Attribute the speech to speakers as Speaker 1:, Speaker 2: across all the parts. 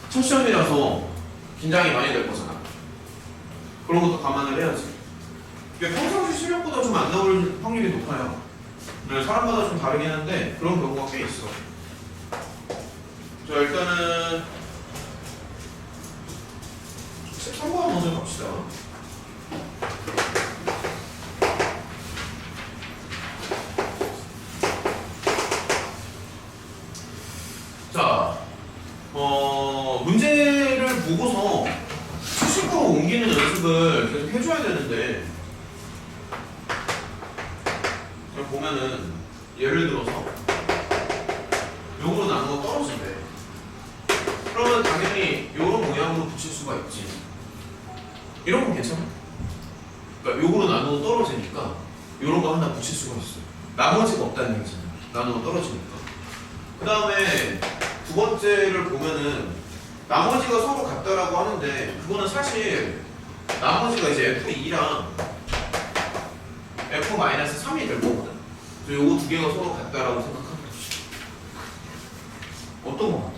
Speaker 1: 첫 시험이라서 긴장이 많이 될 거잖아. 그런 것도 감안을 해야지. 이게 평상시 실력보다 좀 안 나올 확률이 높아요. 사람마다 좀 다르긴 한데 그런 경우가 꽤 있어. 자, 일단은 13번 먼저 갑시다. 자, 문제를 보고서 수식으로 옮기는 연습을 계속 해줘야 되는데, 보면은 예를 들어서 요거로 나누어 떨어진대. 그러면 당연히 요런 모양으로 붙일 수가 있지. 이런 건 괜찮아? 그러니까 요거로 나누어 떨어지니까 요런 거 하나 붙일 수가 있어. 나머지가 없다는 얘기잖아. 나누어 떨어지니까. 그 다음에 두 번째를 보면은 나머지가 서로 같다라고 하는데, 그거는 사실 나머지가 이제 F2랑 F-3이 될 거거든. 그래서 요거 두 개가 서로 같다라고 생각하면 되지. 어떤 거 같아?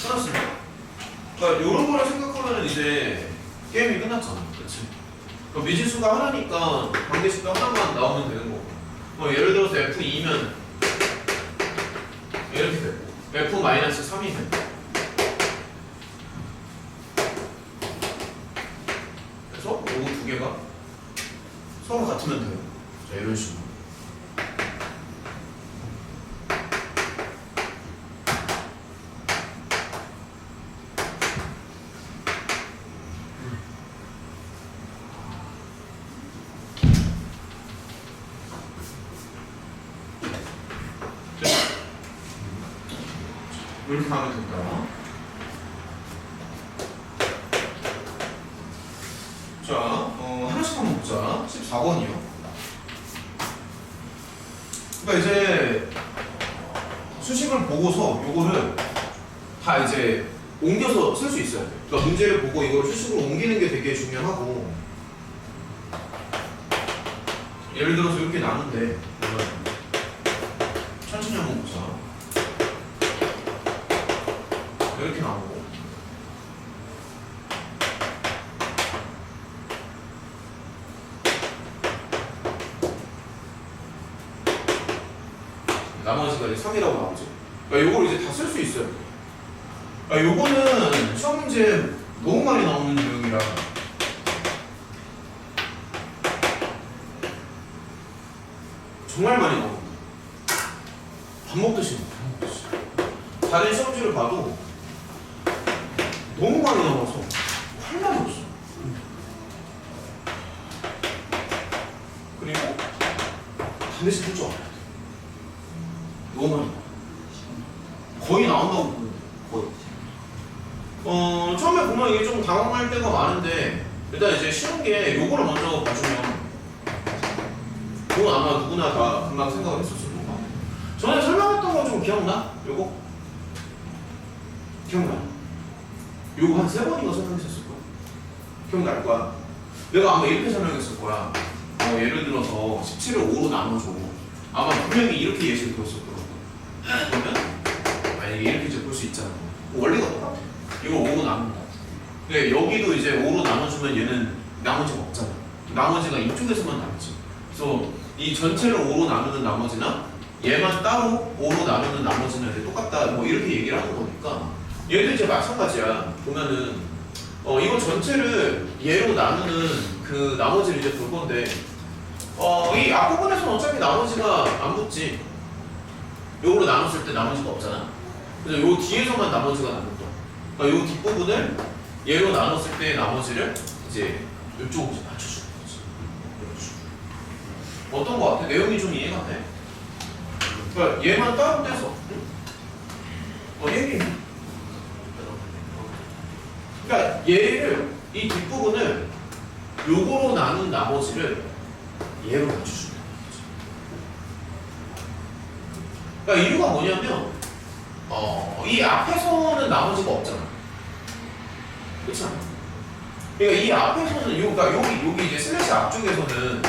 Speaker 1: 끝났습니다. 그러니까 요런 거를 생각하면 이제 게임이 끝났잖아. 그렇지? 그럼 미지수가 하나니까 관계식도 하나만 나오면 되는 거고. 예를 들어서 F2면 이렇게 되고 F-3이 되고. 그래서 요거 두 개가 서로 같으면 돼요. 자, 이런 식으로. 이렇게 하면 된다. 자, 하나씩 한번 보자. 14번이요. 그러니까 이제 수식을 보고서 요거를 다 이제 옮겨서 쓸 수 있어야 돼. 그러니까 문제를 보고 이걸 수식으로 옮기는 게 되게 중요하고, 예를 들어서 이렇게 나눈데 천천히 한번 보자. 이렇게 나오고, 나머지가 이제 3이라고 나오지. 그러니까 요걸 이제 다 쓸 수 있어요. 그러니까 요거는 시험 문제 너무 많이 나오는 내용이라 정말 많이 나옵니다. 밥 먹듯이. 다른 시험지를 봐도 너무 많이 나와서 할 말이 없어. 그리고 반드시 풀 줄 알아야 돼. 너무 많이 나와. 거의 나온다고 보는데, 거의. 처음에 보면 이게 좀 당황할 때가 많은데, 일단 이제 쉬운 게 요거를 먼저 봐주면, 그건 아마 누구나 다 금방 생각을 했었을 거야. 전에 설명했던 거 좀 기억나? 요거? 기억나? 요거 한 3번인가 설명했었을 거야. 기억날 거야. 내가 아마 이렇게 설명했을 거야. 예를 들어서 17을 5로 나눠줘. 아마 분명히 이렇게 예시를 들었을 거야. 그러면 만약에 이렇게 이제 볼 수 있잖아. 원리가 똑같아. 이걸 5로 나눈다. 근데 여기도 이제 5로 나눠주면 얘는 나머지가 없잖아. 나머지가 이쪽에서만 남지. 그래서 이 전체를 5로 나누는 나머지나 얘만 따로 5로 나누는 나머지는 이제 똑같다. 뭐 이렇게 얘기를 하는 거니까 얘도 이제 마찬가지야. 보면은 이거 전체를 얘로 나누는 그 나머지를 이제 볼 건데, 이 앞부분에서는 어차피 나머지가 안 붙지. 요거로 나눴을 때 나머지가 없잖아. 그래서 요 뒤에서만 나머지가 남는 거야. 그러니까 요 뒷부분을 얘로 나눴을 때 나머지를 이제 이쪽으로 맞춰주는 거지. 어떤 거 같아? 내용이 좀 이해가 돼? 그러니까 얘만 따로 떼서 얘기. 그러니까 얘를, 이 뒷부분을 요거로 나눈 나머지를 얘로 맞춰주는 거지. 그러니까 이유가 뭐냐면 이 앞에서는 나머지가 없잖아. 그렇지 않아? 그러니까 이 앞에서는 그러니까 여기 이제 슬래시 앞쪽에서는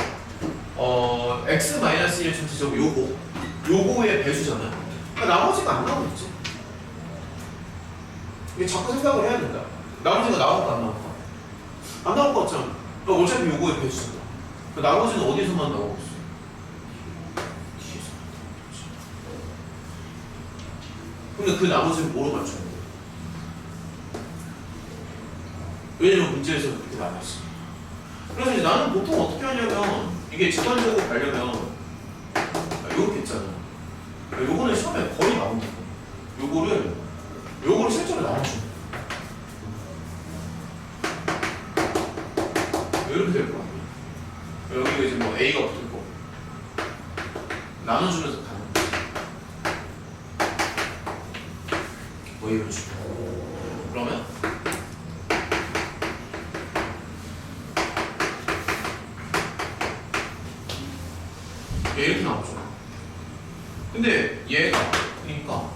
Speaker 1: x-1 전체적으로 요거의 배수잖아. 그러니까 나머지가 안 나오겠지. 이게 자꾸 생각을 해야 된다. 나머지가 나올까 안 나올까? 안 나올 것 같잖아. 어차피 요거 이렇게 해주신다. 나머지는 어디서만 나오고 있어? 뒤에서. 근데 그 나머지는 뭐로 맞춰야 돼? 왜냐면 문제에서 그렇게 나왔어. 그래서 이제 나는 보통 어떻게 하냐면 이게 직관적으로 가려면 요렇게 있잖아. 요거는 시험에 거의 나온다. 요거를 실제로 나와줘. 이렇게 될 거야. 여기가 이제 뭐 A가 붙을 거고 나눠주면서 가는 거지. 뭐 이런 식으로. 그러면 얘 이렇게 나오죠. 근데 얘가 그러니까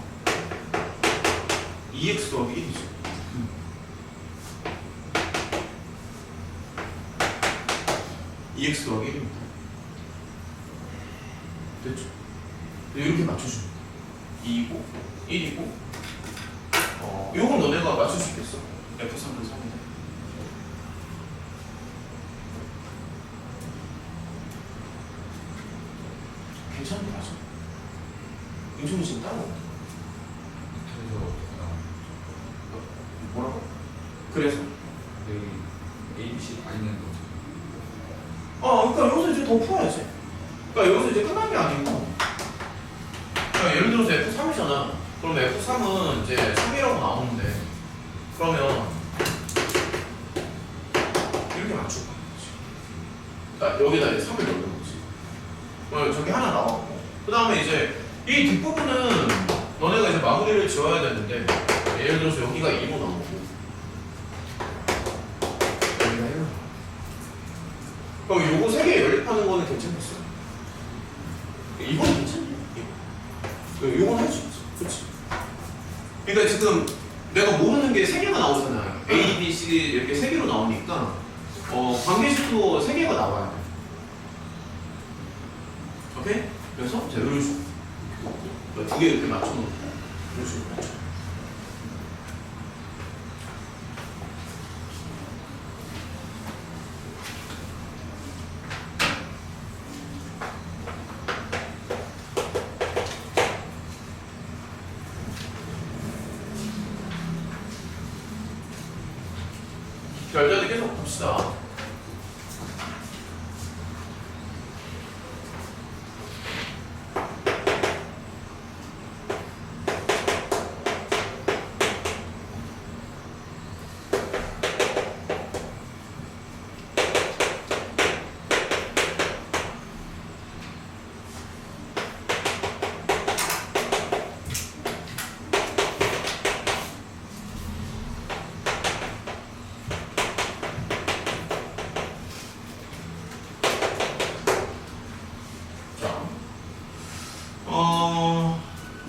Speaker 1: 2x 더하기 1이죠. EX 더하기 1입니다. 됐죠? 이렇게 맞춰줍니다. 2이고 1이고 요건 너네가 맞출 수 있겠어? F3은 3이다. 괜찮은 거 맞아. 윤종이 지금 따로 뭐라고? 그래서
Speaker 2: 여기 A, B, C 다 있는 거.
Speaker 1: 그러니까 여기서 이제 더 풀어야지. 그러니까 여기서 이제 끝난 게 아니고, 그러니까 예를 들어서 F3이잖아. 그럼 F3은 이제 3이라고 나오는데, 그러면 이렇게 맞출 거야. 그러니까 여기다 이제 3을 넣는 거지. 저기 하나 나왔고, 그 다음에 이제 이 뒷부분은 너네가 이제 마무리를 지어야 되는데, 예를 들어서 여기가 2로 나오고, 여기가 1로 나오고. 그럼 요거 3개 연립하는 거는 괜찮겠어? 이건 괜찮네. 요건 할 수 있어. 그치? 그러니까 지금 내가 모르는 게 3개가 나오잖아. A, B, C 이렇게 3개로 나오니까 관계식도 3개가 나와야 돼. 오케이? 그래서 자, 이런 식으로 2개 이렇게 맞춰놓고 이런 식으로 맞춰. 결자도 계속 봅시다.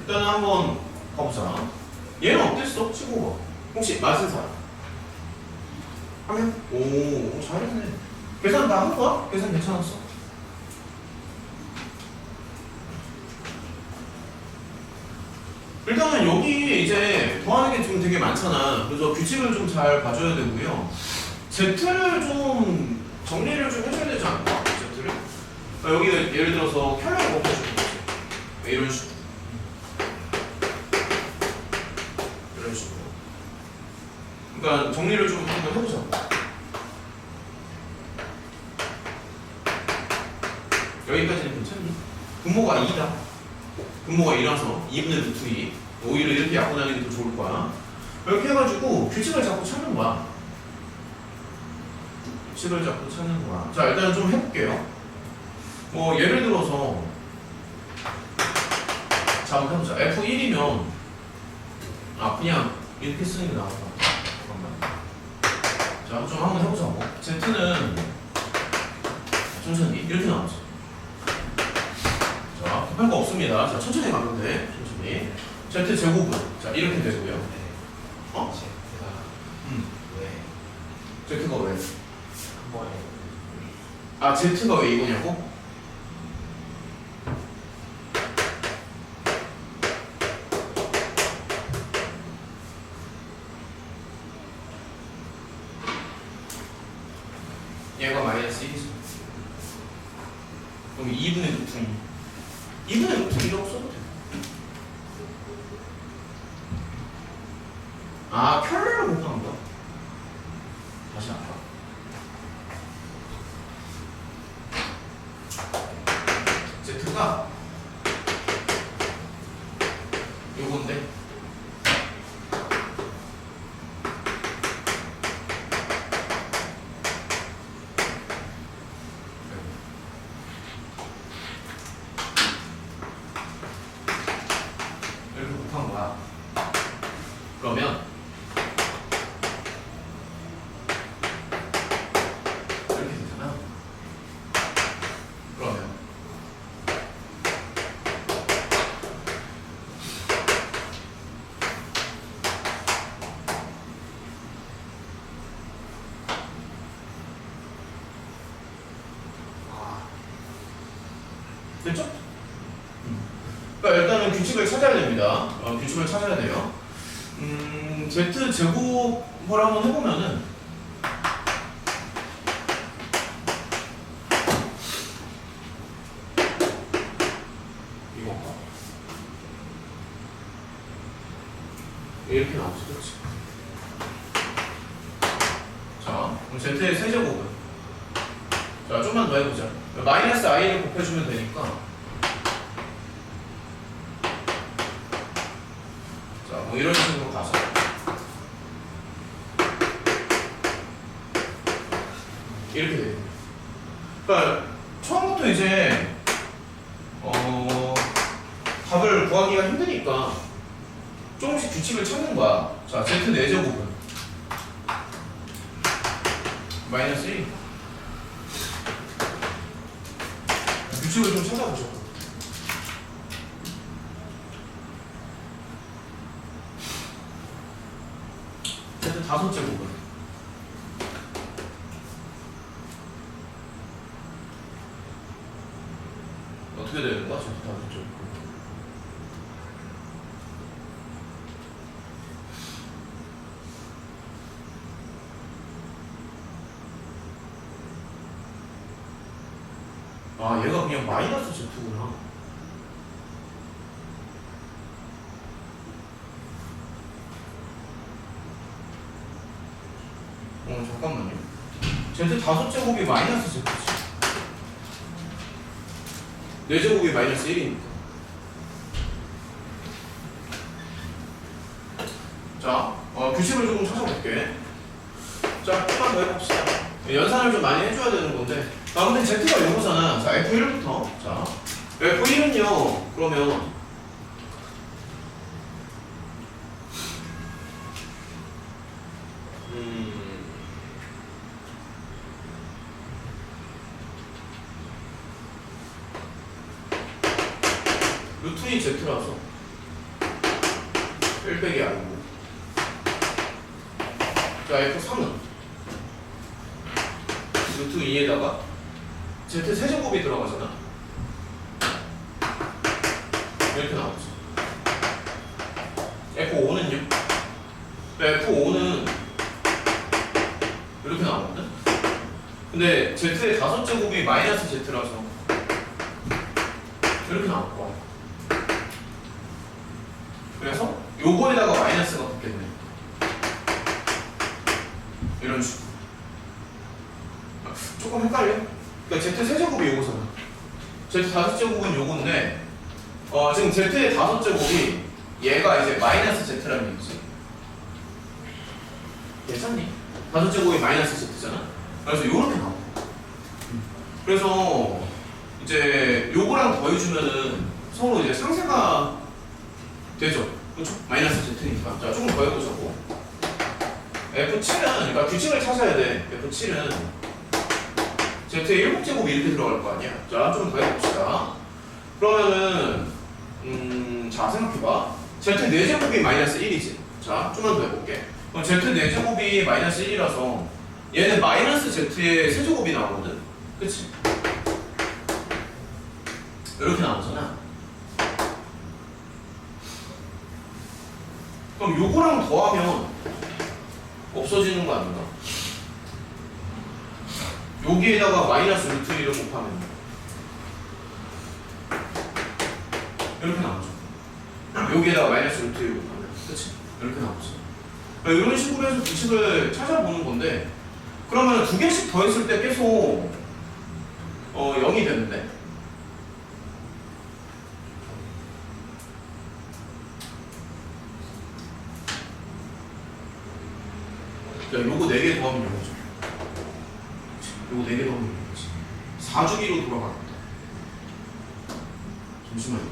Speaker 1: 일단은 한번 가보자. 얘는 어땠어? 치고가. 혹시 맞은 사람? 하면? 오, 잘했네. 계산 다 한 거야? 계산 괜찮았어? 일단은 여기 이제 더하는 게 좀 되게 많잖아. 그래서 규칙을 좀 잘 봐줘야 되고요. Z를 좀 정리를 좀 해줘야 되지 않을까? Z를? 여기 예를 들어서 켤레를 먹어주는 거지. 이런 식으로. 이런 식으로. 그러니까 정리를 좀 한번 해보자. 여기까지는 괜찮니? 분모가 2다. 분모가 2라서 2분의 루트 2. 오히려 이렇게 약분하는 게 더 좋을 거야. 이렇게 해가지고 규칙을 자꾸 찾는 거야. 규칙을 자꾸 찾는 거야. 자, 일단 좀 해볼게요. 뭐 예를 들어서 자, 한번 해보자. F1이면 그냥 이렇게 쓰는 게 나을까? 잠깐만. 자, 좀 한번 해보자고. Z는 천천히 이렇게 나오죠. 자, 급할 거 없습니다. 자, 천천히 가면 돼. 천천히. Z 제곱은 자 이렇게 되고요. Z가 왜? Z가 왜 이거냐고? 얘가 마이너스 1이죠. 그럼 2분의 루트 2. 2분의 루트 2라고 써도 돼. 아, 켤레를 곱하는 거야. 다시 할까? Z가 요건데 이렇게 곱한 거야. 그러면 이렇게 되잖아. 그러면 됐죠? 그러니까 일단은 규칙을 찾아야 됩니다. 규칙을 찾아야 돼요. Z 제곱을 한번 해보면은 이거 이렇게 나오죠, 그렇지? 자, 그럼 Z의 세제곱은 자, 좀만 더 해보자. 마이너스 i를 곱해주면 되니까. 자, 뭐 이런 식으로 가서. 이렇게 돼요. 그러니까 처음부터 이제 답을 구하기가 힘드니까 조금씩 규칙을 찾는 거야. 자, Z 4제곱은 마이너스 1. 규칙을 좀 찾아보죠. Z 5제곱은 어떻게 되는 거야? Z 5제곱. 아, 얘가 그냥 마이너스 Z구나. 잠깐만요. Z 5제곱이 마이너스 Z지. 4제곱이 마이너스 1이니까. 자, 규칙을 조금 찾아볼게. 자, 조금만 더 해봅시다. 연산을 좀 많이 해줘야 되는 건데. 근데 Z가 요거잖아. 자, F1부터. 자, F1은요, 그러면 루트 2 Z라서 1 빼기 아니고. 자, F3은 루트 2에다가 Z 세제곱이 들어가잖아. 이렇게 나오지. F5는요? F5는 이렇게 나오거든? 근데 Z의 5제곱이 마이너스 Z라서 이렇게 나올 거야. 그래서 요거에다가 마이너스가 붙겠네. 이런 식으로. 조금 헷갈려? 그러니까 Z 세제곱이 요거잖아. Z 5제곱은 요건데 지금 Z의 5제곱이 얘가 이제 마이너스 Z라는 얘기지. 괜찮니? 5제곱이 마이너스 Z잖아. 그래서 요렇게 나와. 그래서 이제 요거랑 더해주면은 서로 이제 상쇄가 되죠. 그렇죠? 마이너스 Z니까. 자, 조금 더 해보자고. F7은, 그러니까 규칙을 찾아야 돼. F7은 Z의 7제곱이 이렇게 들어갈 거 아니야. 자, 좀 더 해봅시다. 그러면은, 자, 생각해봐. Z 4제곱이 마이너스 1이지. 자, 좀만 더 해볼게. 그럼 Z 4제곱이 마이너스 1이라서 얘는 마이너스 Z의 세제곱이 나오거든. 그치? 이렇게 나오잖아. 그럼 요거랑 더하면 없어지는 거 아닌가? 여기에다가 마이너스 루트 1을 곱하면 이렇게 나오죠. 여기에다가 마이너스 루트 1을 곱하면 그치? 이렇게 나오죠. 이런 식으로 해서 규칙을 찾아보는 건데 그러면 두 개씩 더했을 때 계속 0이 되는데 요거 4개 더하면 0이죠. 요거 4개 더하면 0이지. 4주기로 돌아가겠다. 잠시만요.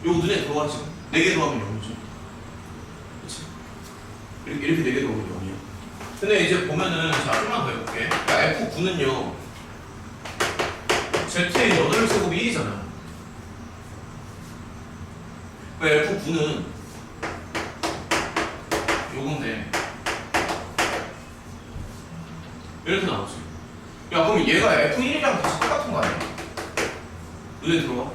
Speaker 1: 요거 눈에 들어왔죠? 4개 더하면 0이죠. 그치? 이렇게 4개 더하면 0이야. 근데 이제 보면은, 자, 좀만 더 해볼게. 그러니까 F9는요, Z의 8제곱이 1이잖아. 그러니까 F9는 요건데, 이렇게 나오지. 야, 그럼 얘가 F1이랑 다시 똑같은 거 아니야? 눈에 들어와?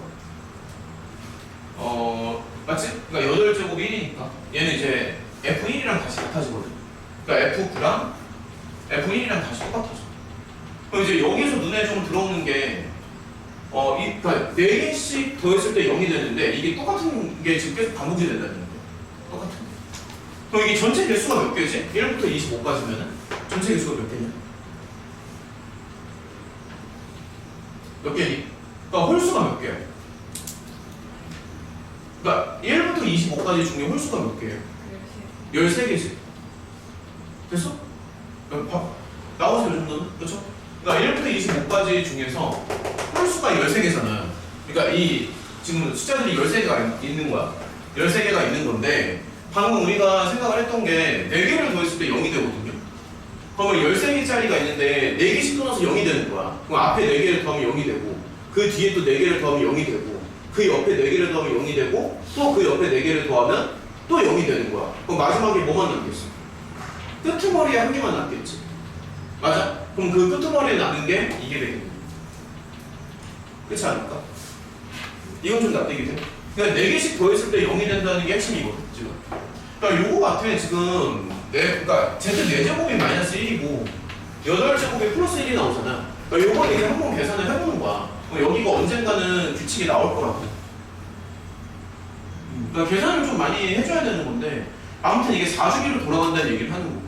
Speaker 1: 맞지? 그러니까 8제곱이 1이니까 얘는 이제 F1이랑 다시 같아지거든. 그러니까 F9랑 F1이랑 다시 똑같아져. 그럼 이제 여기서 눈에 좀 들어오는 게 그러니까 4개씩 더했을 때 0이 되는데 이게 똑같은 게 지금 계속 반복이 된다는 거야. 똑같은 게. 그럼 이게 전체 개수가 몇 개지? 1부터 25까지면은 전체 개수가 몇 개냐? 몇 개니? 그러니까 홀수가 몇 개야? 그러니까 1부터 25까지 중에 홀수가 몇 개예요? 13개지. 됐어? 나오세요, 이 정도는? 그렇죠? 그러니까 1부터 25까지 중에서 홀수가 13개잖아요. 그러니까 이 지금 숫자들이 13개가 있는 거야. 13개가 있는 건데 방금 우리가 생각을 했던 게 4개를 더했을 때 0이 되거든요. 그러면 13개짜리가 있는데 4개씩 끊어서 0이 되는 거야. 그럼 앞에 4개를 더하면 0이 되고 그 뒤에 또 4개를 더하면 0이 되고 그 옆에 4개를 더하면 0이 되고 또 그 옆에 4개를 더하면 또 0이 되는 거야. 그럼 마지막에 뭐만 남겠어? 끄트머리에 한 개만 남겠지. 맞아? 그럼 그 끄트머리에 남는 게 이게 되겠네. 그렇지 않을까? 이건 좀 납득이 돼? 그러니까 4개씩 더했을 때 0이 된다는 게 핵심이거든 지금. 그러니까 요거 같아 지금 그러니까 Z 4제곱이 마이너스 1이고 8제곱이 플러스 1이 나오잖아. 그러니까 요거 이제 한번 계산을 해보는 거야. 여기가 언젠가는 규칙이 나올 거라고. 그러니까 계산을 좀 많이 해줘야 되는 건데 아무튼 이게 4주기로 돌아간다는 얘기를 하는 거고.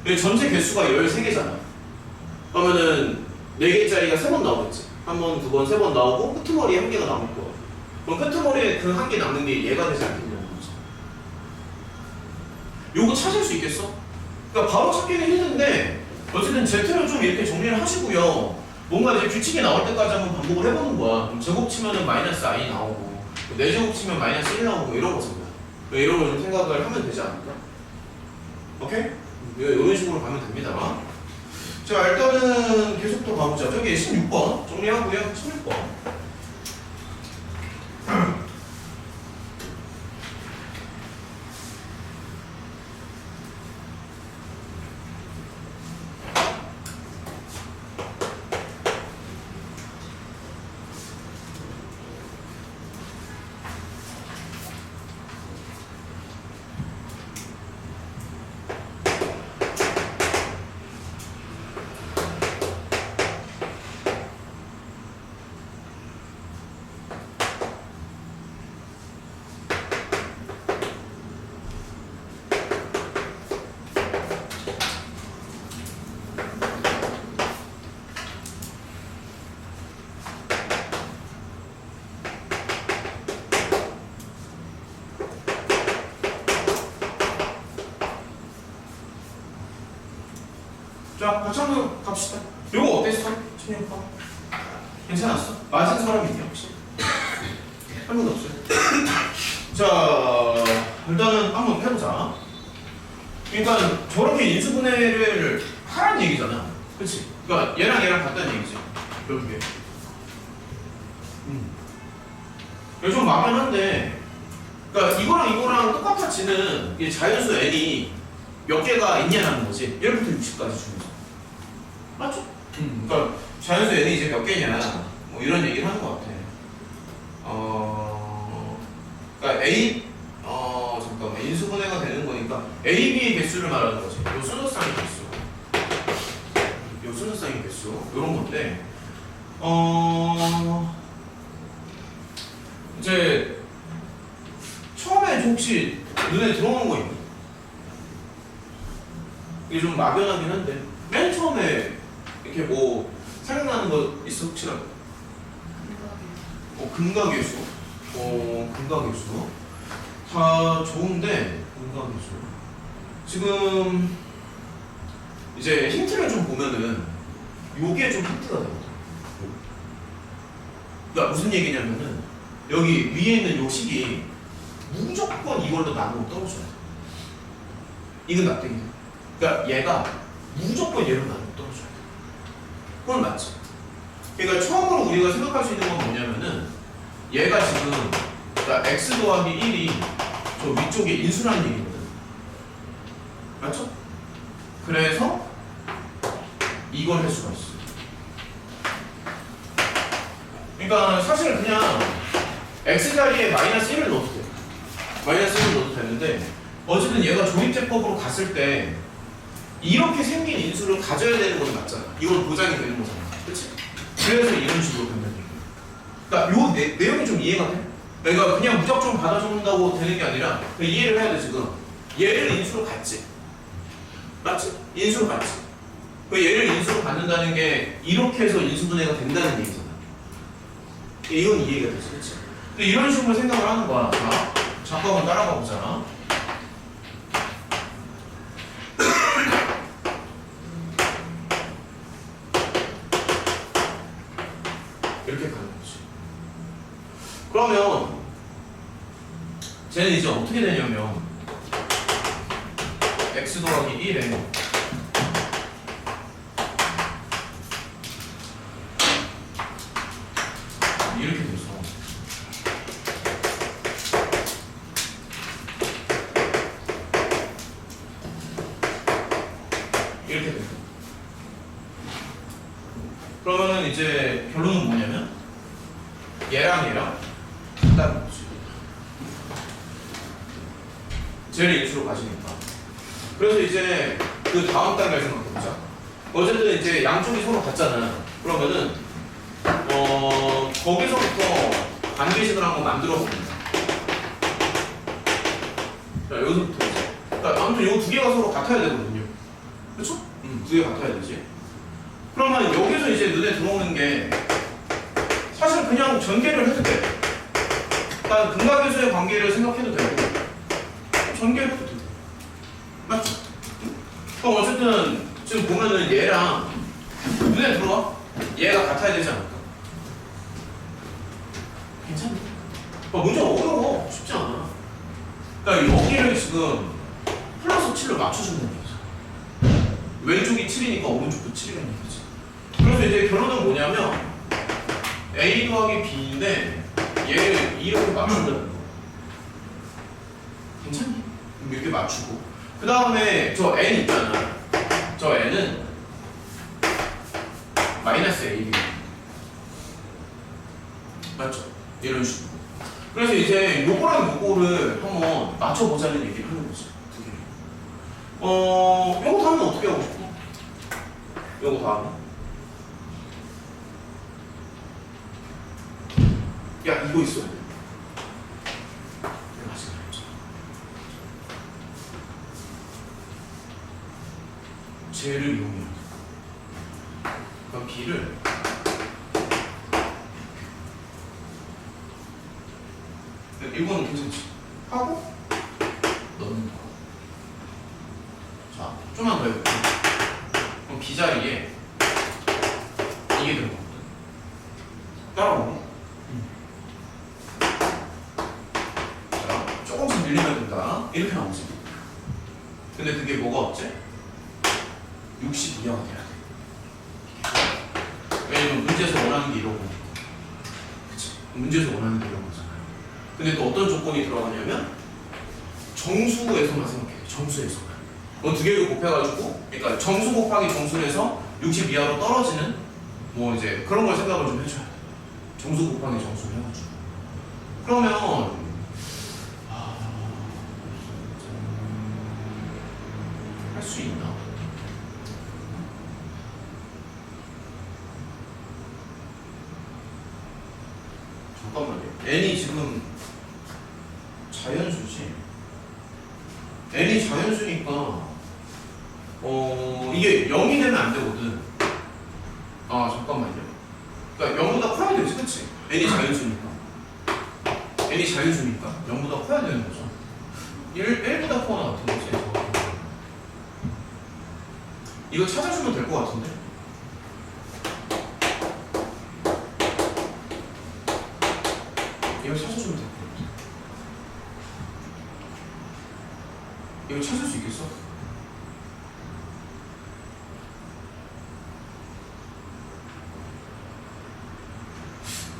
Speaker 1: 근데 전체 개수가 13개잖아. 그러면은 4개짜리가 3번 나오겠지. 한 번, 두 번, 세 번 나오고 끄트머리에 한 개가 남을 거야. 그럼 끄트머리에 그 한 개 남는 게 얘가 되지 않겠냐는 거지. 요거 찾을 수 있겠어? 그러니까 바로 찾기는 힘든데 어쨌든 Z를 좀 이렇게 정리를 하시고요. 뭔가 이제 규칙이 나올 때까지 한번 반복을 해보는 거야. 그럼 제곱 치면은 마이너스 I 나오고 4제곱 치면 마이너스 1 나오고 이런 거잖아. 이런 걸 좀 생각을 하면 되지 않을까? 오케이? 이런 식으로 가면 됩니다. 자, 일단은 계속 더 가보자. 저기 16번 정리하고요. 16번. 자, 같이 한번 갑시다. 요거 어땠어? 16번? 괜찮았어? 맞은 사람 있냐 혹시? 한 번도 없어요? 자, 일단은 한번 해보자. 그러니까 저렇게 인수분해를 하란 얘기잖아. 그치? 그러니까 얘랑 얘랑 같다는 얘기지. 결국에. 좀 막연한데 그러니까 이거랑 똑같아지는 이 자연수 n이 몇 개가 있냐는 거지. 1부터 60까지 중에서. 맞죠? 그러니까 자연수 n이 이제 몇 개냐 뭐 이런 얘기를 하는 것 같아. 그러니까 A 잠깐만 인수분해가 되는 거니까 A, B의 개수를 말하는 거지. 요 순서쌍의 개수. 요 순서쌍의 개수. 개수 이런 건데 이제 처음에 혹시 눈에 들어오는 거 있니? 이게 좀 막연하긴 한데 맨 처음에 이렇게 뭐 생각나는 거 있어 혹시라도? 금가계수. 금가계수. 다 좋은데 금가계수. 지금 이제 힌트를 좀 보면은 요게 좀 힌트가 되거든. 그러니까 무슨 얘기냐면은 여기 위에 있는 요 식이 무조건 이걸로 나누고 떨어져야 돼. 이건 납득이 돼. 그러니까 얘가 무조건 얘로 나누고 떨어져야 돼. 그건 맞지. 그러니까 처음으로 우리가 생각할 수 있는 건 뭐냐면은 얘가 지금 그러니까 x 더하기 1이 저 위쪽에 인수라는 얘기거든. 맞죠? 그래서 이걸 할 수가 있어. 그러니까 사실 그냥 x 자리에 마이너스 1을 넣어도 돼. 마이너스 1을 넣어도 되는데 어쨌든 얘가 조립제법으로 갔을 때 이렇게 생긴 인수를 가져야 되는 건 맞잖아. 이건 보장이 되는 거잖아. 그치? 그래서 이런 식으로 간다는 얘기야. 그러니까 요 내용이 좀 이해가 돼? 그러니까 그냥 무작정 받아준다고 되는 게 아니라 이해를 해야 돼. 지금 얘를 인수로 갔지. 맞지? 인수로 갔지. 얘를 인수로 받는다는 게 이렇게 해서 인수분해가 된다는 얘기잖아. 이건 이해가 되지. 그치? 근데 이런 식으로 생각을 하는 거야. 자, 잠깐만 따라가 보자. 이렇게 가는 거지. 그러면 쟤는 이제 어떻게 되냐면 x 더하기 1에 이렇게 돼서 이렇게 돼서 그러면은 이제 결론은 뭐냐면 얘랑 같다는 거지. 쟤를 인수로 가지니까. 그래서 이제 그 다음 단계를 생각해보자. 어쨌든 이제 양쪽이 서로 같잖아. 그러면은 거기서부터 관계식을 한번 만들어 봅니다. 자, 여기서부터 이제. 그러니까 아무튼 요 두 개가 서로 같아야 되거든요. 그렇죠? 두 개가 같아야 되지. 그러면 여기서 이제 눈에 들어오는 게 사실 그냥 전개를 해도 돼. 그러니까 근각계수의 관계를 생각해도 되고 전개를 해도 돼. 맞죠? 그럼 어쨌든 지금 보면은 얘랑 눈에 들어와? 얘가 같아야 되지 않을까? 괜찮아. 문제가 어려워. 쉽지 않아. 그러니까 여기를 지금 플러스 7로 맞춰준다는 얘기죠. 왼쪽이 7이니까 오른쪽도 7이라는 얘기지. 그래서 이제 결론은 뭐냐면 A 더하기 B인데 얘를 이렇게 맞춘다는 거. 괜찮니? 이렇게 맞추고 그 다음에 저 N 있잖아. 저 N은 마이너스 A 맞죠? 이런 식으로. 그래서 이제 요거랑 요거를 한번 맞춰보자는 얘기를 하는 거지. 두 개를. 요거 다음은 어떻게 하고 싶어? 요거 다음은? 야, 이거 있어야 돼. 내가 아직 안 했잖아. 쟤를 이용해야 돼. 그럼 B를 이거는 괜찮지? 하고 넣는 거. 자, 좀만 더 해볼게. 그럼 B 자리에 이게 들어가거든. 따라오네. 자, 조금씩 늘리면 된다. 이렇게 나오지. 근데 그게 뭐가 없지? 60 이하가 돼야 돼. 왜냐면 문제에서 원하는 게 이러고. 그치? 문제에서 원하는 게 이런 거잖아요. 근데 또 어떤 조건이 들어가냐면 정수에서만 생각해. 정수에서만. 두 개를 곱해가지고, 그러니까 정수 곱하기 정수에서 60 이하로 떨어지는 뭐 이제 그런 걸 생각을 좀 해줘야 돼. 정수 곱하기 정수를 해가지고. 그러면 할 수 있나? n이 지금 자연수지. n이 자연수니까 이게 0이 되면 안 되거든. 아 잠깐만요. 그러니까 0보다 커야 되지, 그치? n이 자연수니까. n이 자연수니까 0보다 커야 되는 거죠. 1보다 커나 같은 거지. 이거 찾아주면 될 것 같은데? 이거 찾아주면 될 것 같아. 이거 찾을 수 있겠어?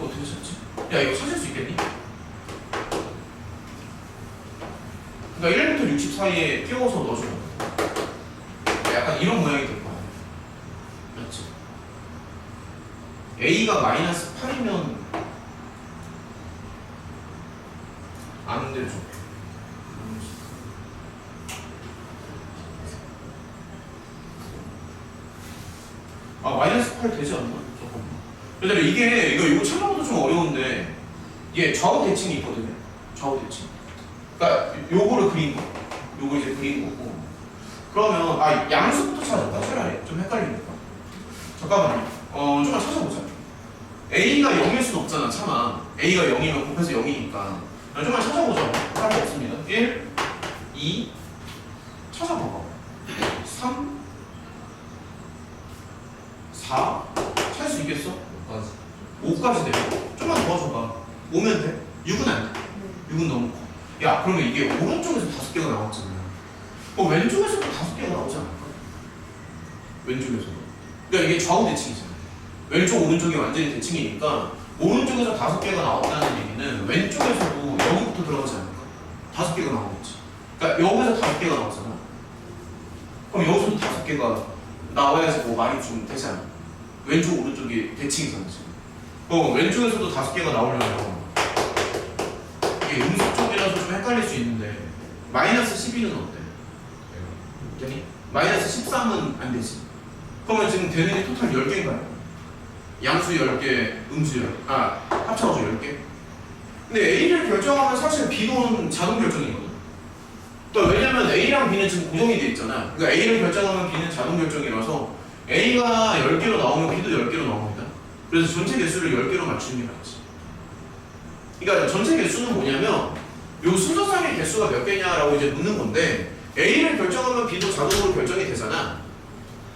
Speaker 1: 어떻게 찾지? 야, 이거 찾을 수 있겠니? 그러니까 1부터 60 사이에 끼워서 넣어줘. 약간 이런 모양이 될 거야. 맞지? A가 마이너스 8이면 안 되죠. 아, 마이너스 8 되지 않나? 잠깐만. 얘들아, 이거 찾는 것도 좀 어려운데, 이게 좌우 대칭이 있거든요. 좌우 대칭. 그러니까 요거를 그린 거. 요거 이제 그린 거고. 그러면 양수부터 찾아볼까? 차라리 좀 헷갈리니까. 잠깐만요. 좀만 찾아보자. A가 0일 수는 없잖아, 차마. A가 0이면 곱해서 0이니까. 좀만 찾아보자. 할 거 없습니다. 1, 2, 찾아봐봐. 3, 4, 찾을 수 있겠어? 5까지 돼요. 좀만 도와줘봐. 5면 돼? 6은 안 돼. 6은 너무 커. 야, 그러면 이게 오른쪽에서 5개가 나왔잖아. 왼쪽에서도 5개가 나오지 않을까? 왼쪽에서도. 그러니까 이게 좌우 대칭이잖아. 왼쪽, 오른쪽이 완전히 대칭이니까 오른쪽에서 5개가 나왔다는 얘기는 왼쪽에서도 여기부터 들어가지 않을까? 5개가 나오겠지. 그러니까 여기서 5개가 나왔잖아. 그럼 여기서도 5개가 나와야지 뭐 말이 좀 되잖아. 왼쪽, 오른쪽이 대칭이잖아, 지금. 왼쪽에서도 5개가 나오려면 이게 음수 쪽이라서 좀 헷갈릴 수 있는데 마이너스 12는 어때? 되니? 마이너스 13은 안 되지. 그러면 지금 되는 게 토탈 10개인가요? 양수 10개, 음수 10개, 합쳐서 10개? 근데 A를 결정하면 사실 B는 자동 결정이거든. 그러니까 왜냐면 A랑 B는 지금 고정이 돼 있잖아. 그러니까 A를 결정하면 B는 자동 결정이라서 A가 10개로 나오면 B도 10개로 나옵니다. 그래서 전체 개수를 10개로 맞추는 게 맞지. 그러니까 전체 개수는 뭐냐면 요 순서상의 개수가 몇 개냐라고 이제 묻는 건데 A를 결정하면 B도 자동으로 결정이 되잖아.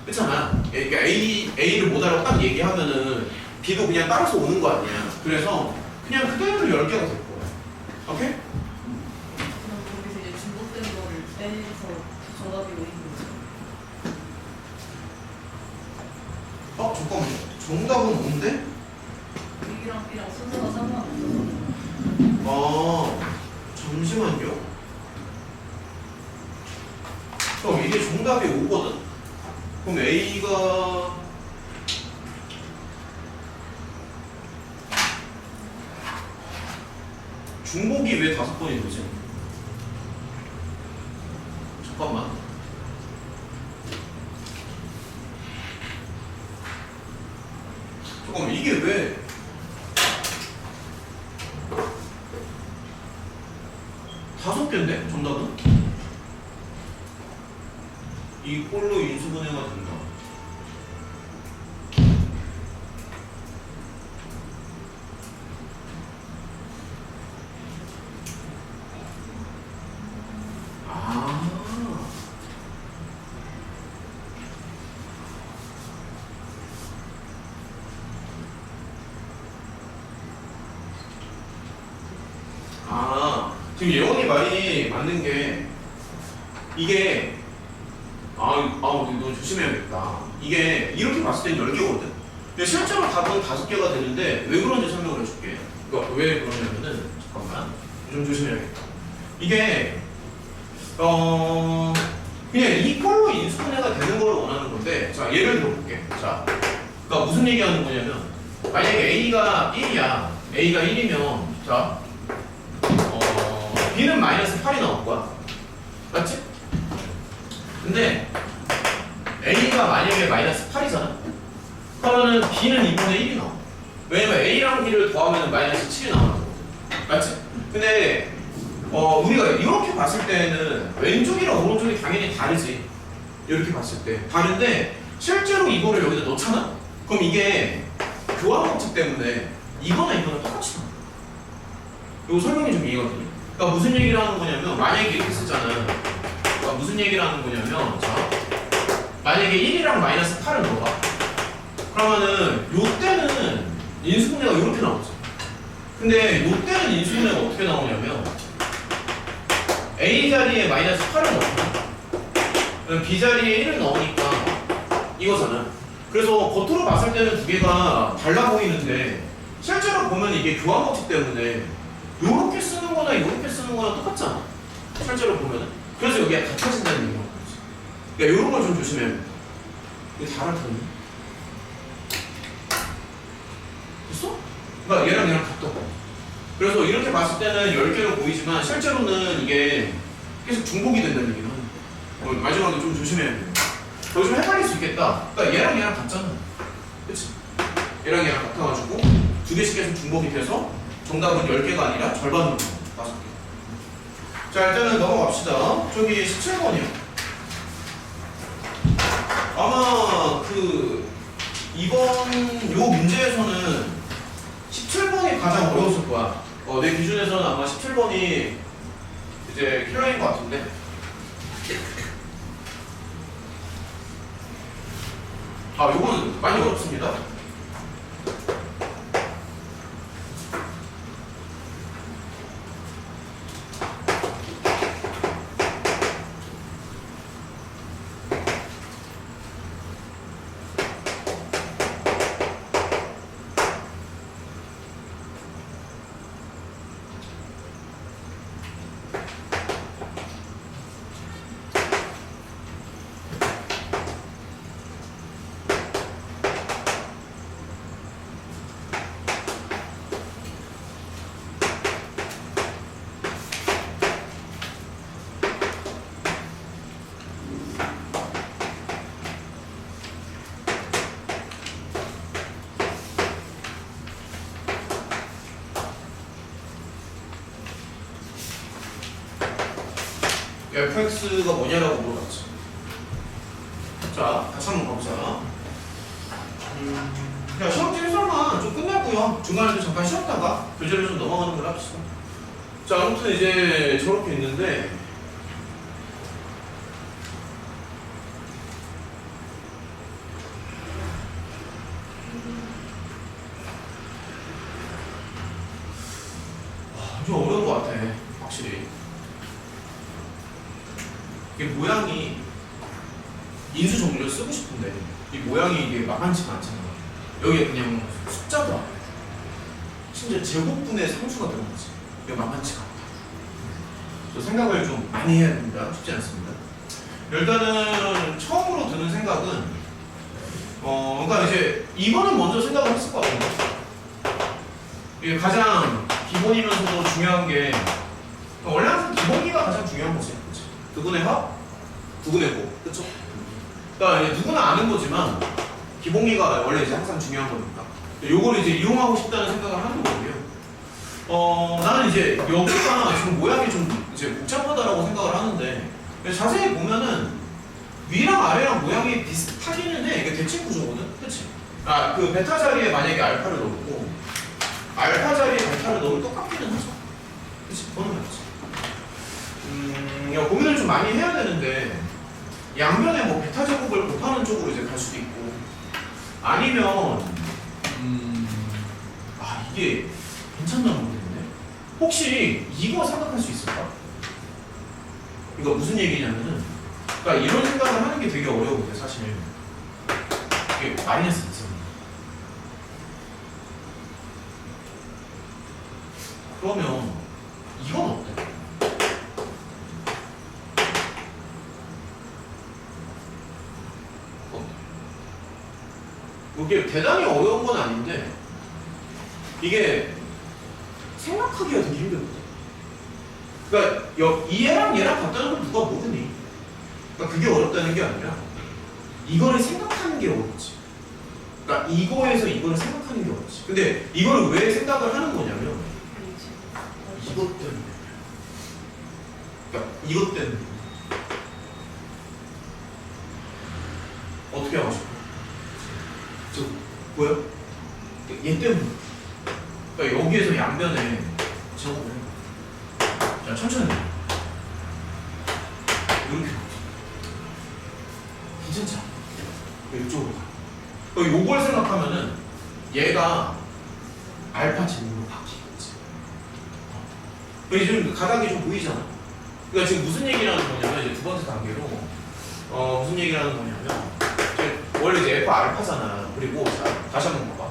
Speaker 1: 그렇잖아. 그러니까 A를 못 알아 딱 얘기하면은 B도 그냥 따라서 오는 거 아니야. 그래서 그냥 그대로 10개가 될 거야. 오케이?
Speaker 3: 그럼 거기서 이제 중복된 거를 빼서 정답이 오인 거죠?
Speaker 1: 잠깐만. 정답은 뭔데?
Speaker 3: B랑 B랑 순서가 상관없어서
Speaker 1: 잠시만요. 그럼 이게 정답이 5거든? 그럼 A가 중복이 왜 5번인 거지? 잠깐만. 잠깐만, 이게 왜 5개인데? 정답은? 이꼴로 인수분해가 된다. 지금 예원이 말이 맞는 게 이게 너 조심해야겠다. 이게 이렇게 봤을 땐 10개거든. 근데 실제로 답은 5개가 되는데 왜 그런지 설명을 해줄게. 그러니까 왜 그러냐면은 잠깐만 좀 조심해야겠다. 이게 그냥 이꼴로 인수분해가 되는 걸 원하는 건데 자 예를 들어볼게. 자 그러니까 무슨 얘기하는 거냐면 만약에 A가 1이야. A가 1이면 자 B는 마이너스 8이 나올 거야. 맞지? 근데 A가 만약에 마이너스 8이잖아? 그러면은 B는 2분의 1이 나와. 왜냐면 A랑 B를 더하면 마이너스 7이 나오거든. 맞지? 근데 우리가 이렇게 봤을 때는 왼쪽이랑 오른쪽이 당연히 다르지. 이렇게 봤을 때 다른데 실제로 이거를 여기다 넣잖아? 그럼 이게 교환 법칙 때문에 이거나 이거나 똑같이 나와. 이거 설명이 좀 이해가 되니? 그러니까 무슨 얘기를 하는 거냐면 만약에 이렇게 쓰잖아. 그러니까 무슨 얘기를 하는 거냐면 자 만약에 1이랑 마이너스 8을 넣어봐. 그러면은 요때는 인수분해가 이렇게 나오지. 근데 요때는 인수분해가 어떻게 나오냐면 A 자리에 마이너스 8을 넣고 B 자리에 1을 넣으니까 이거잖아. 그래서 겉으로 봤을 때는 두 개가 달라 보이는데 실제로 보면 이게 교환 법칙 때문에 요렇게 쓰는 거나 요렇게 쓰는 거나 똑같잖아. 실제로 보면은. 그래서 여기가 같아진다는 얘기인 거지. 그러니까 요런 걸 좀 조심해야 돼. 이게 다 알아듣니? 됐어? 그러니까 얘랑 같다. 그래서 이렇게 봤을 때는 10개로 보이지만 실제로는 이게 계속 중복이 된다는 얘기는 하는 거야. 마지막에 좀 조심해야 돼. 너 좀 헷갈릴 수 있겠다. 그러니까 얘랑 같잖아. 그치? 얘랑 같아가지고 두 개씩 계속 중복이 돼서 정답은 10개가 아니라 절반으로 5개. 자, 일단은 넘어갑시다. 저기 17번이요. 아마 이번 요 문제에서는 17번이 가장 어려웠을 거야. 내 기준에서는 아마 17번이 이제 킬러인 것 같은데. 요건 많이 어렵습니다. fx가 뭐냐라고 물어봤지. 자, 다시 한번 가보자. 야, 시험지 해설만 좀 끝났고요. 중간에도 잠깐 쉬었다가 교재를 좀 넘어가는 걸 합시다. 자, 아무튼 이제 저렇게 있는데 좀 어려운 것 같아, 확실히. 이게 모양이 인수 정리를 쓰고 싶은데 이 모양이 이게 만만치가 않잖아. 여기에 그냥 숫자도 심지어 제곱분의 상수가 들어가지. 이게 만만치가 않다. 그래서 생각을 좀 많이 해야 됩니다. 쉽지 않습니다. 일단은 처음으로 드는 생각은 그러니까 이제 이거는 먼저 생각을 했을 것 같은데 이게 가장 기본이면서도 중요한 게 원래 항상 기본기가 가장 중요한 거지. 그치? 두분의 합, 두분의 곱, 그쵸? 그러니까 이제 누구나 아는 거지만 기본기가 원래 이제 항상 중요한 거니까 요걸 이제 이용하고 싶다는 생각을 하는 거고요. 나는 이제 여기가 지금 모양이 좀 이제 복잡하다라고 생각을 하는데 자세히 보면은 위랑 아래랑 모양이 비슷하기는 해. 이게 대칭 구조거든, 그치? 그 베타 자리에 만약에 알파를 넣고 알파 자리에 베타를 넣으면 똑같기는 하죠. 그치? 그거는 맞지. 고민을 좀 많이 해야 되는데 양면에 뭐 베타 제곱을 곱하는 쪽으로 이제 갈 수도 있고 아니면 이게 괜찮나 모르겠네. 혹시 이거 생각할 수 있을까? 이거 무슨 얘기냐면은 그러니까 이런 생각을 하는 게 되게 어려운데 사실 이게 마이너스 있어. 그러면 이건 어때? 이게 대단히 어려운 건 아닌데 이게 생각하기가 되게 힘들거든. 그러니까 얘랑 얘랑 같다는 건 누가 모르니? 그러니까 그게 어렵다는 게 아니라 이거를 생각하는 게 어렵지. 그러니까 이거에서 이거를 생각하는 게 어렵지. 근데 이거를 왜 생각을 하는 거냐면 이것 때문에. 그러니까 이것 때문에. 어떻게 하고 싶어? 저 보여? 얘 때문에. 그러니까 여기에서 양변에 작업을 해. 자, 천천히. 이렇게 가보자. 괜찮지 않아? 이쪽으로 가. 요걸 생각하면은 얘가 알파 제곱으로 바뀌겠지. 지금 가닥이 좀 보이잖아. 그러니까 지금 무슨 얘기를 하는 거냐면 이제 두 번째 단계로 무슨 얘기를 하는 거냐면 원래 이제 F 알파잖아. 그리고 자, 다시 한번 봐봐.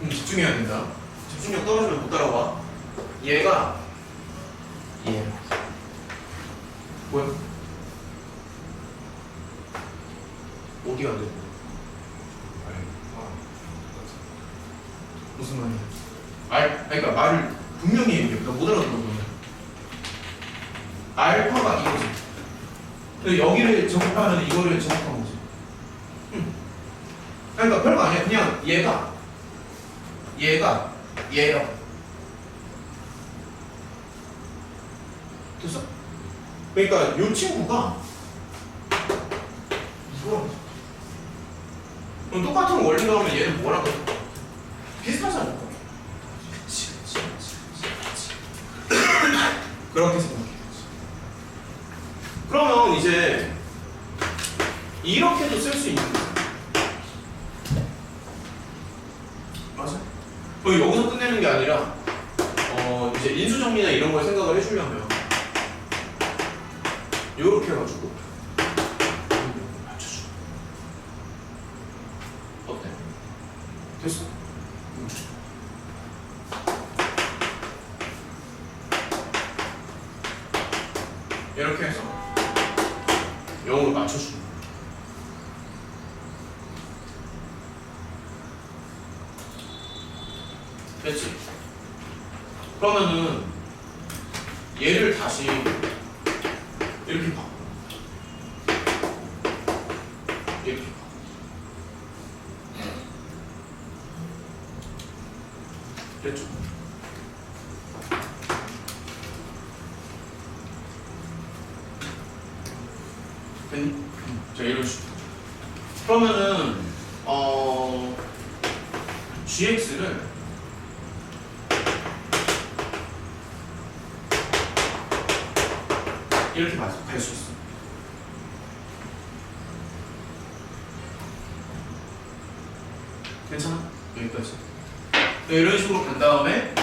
Speaker 1: 집중해야 된다. 집중력 떨어지면 못 따라와. 얘가 얘 뭐야? 어디가 안 돼? 무슨 말이야? 그러니까 말을 분명히 얘기해. 나 못 알아듣는 알파가 이거지. 근데 여기를 정확하면 이거를 정확한 거지. 그러니까 별거 아니야. 그냥 얘가 얘야. 됐어? 그러니까 이 친구가 이거랑 그럼 똑같은 원리 나오면 얘는 뭐라고 해? 비슷하잖아. 그치. 그렇게 생각해야지. 그러면 이제 이렇게도 쓸 수 있는 거야. 맞아? 여기서 끝내는 게 아니라 이제 인수 정리나 이런 걸 생각을 해주려면 요렇게 해가지고 맞춰줘. 어때? 됐어? 이렇게 해서 0으로 맞춰주는 거야. 됐지? 그러면은 얘를 다시 이렇게 봐. 이렇게 봐. 됐죠? 됐니? 자, 이런 식으로. 그러면은 gx를 이렇게 갈 수 있어. 괜찮아? 여기까지. 네, 이런 식으로 간 다음에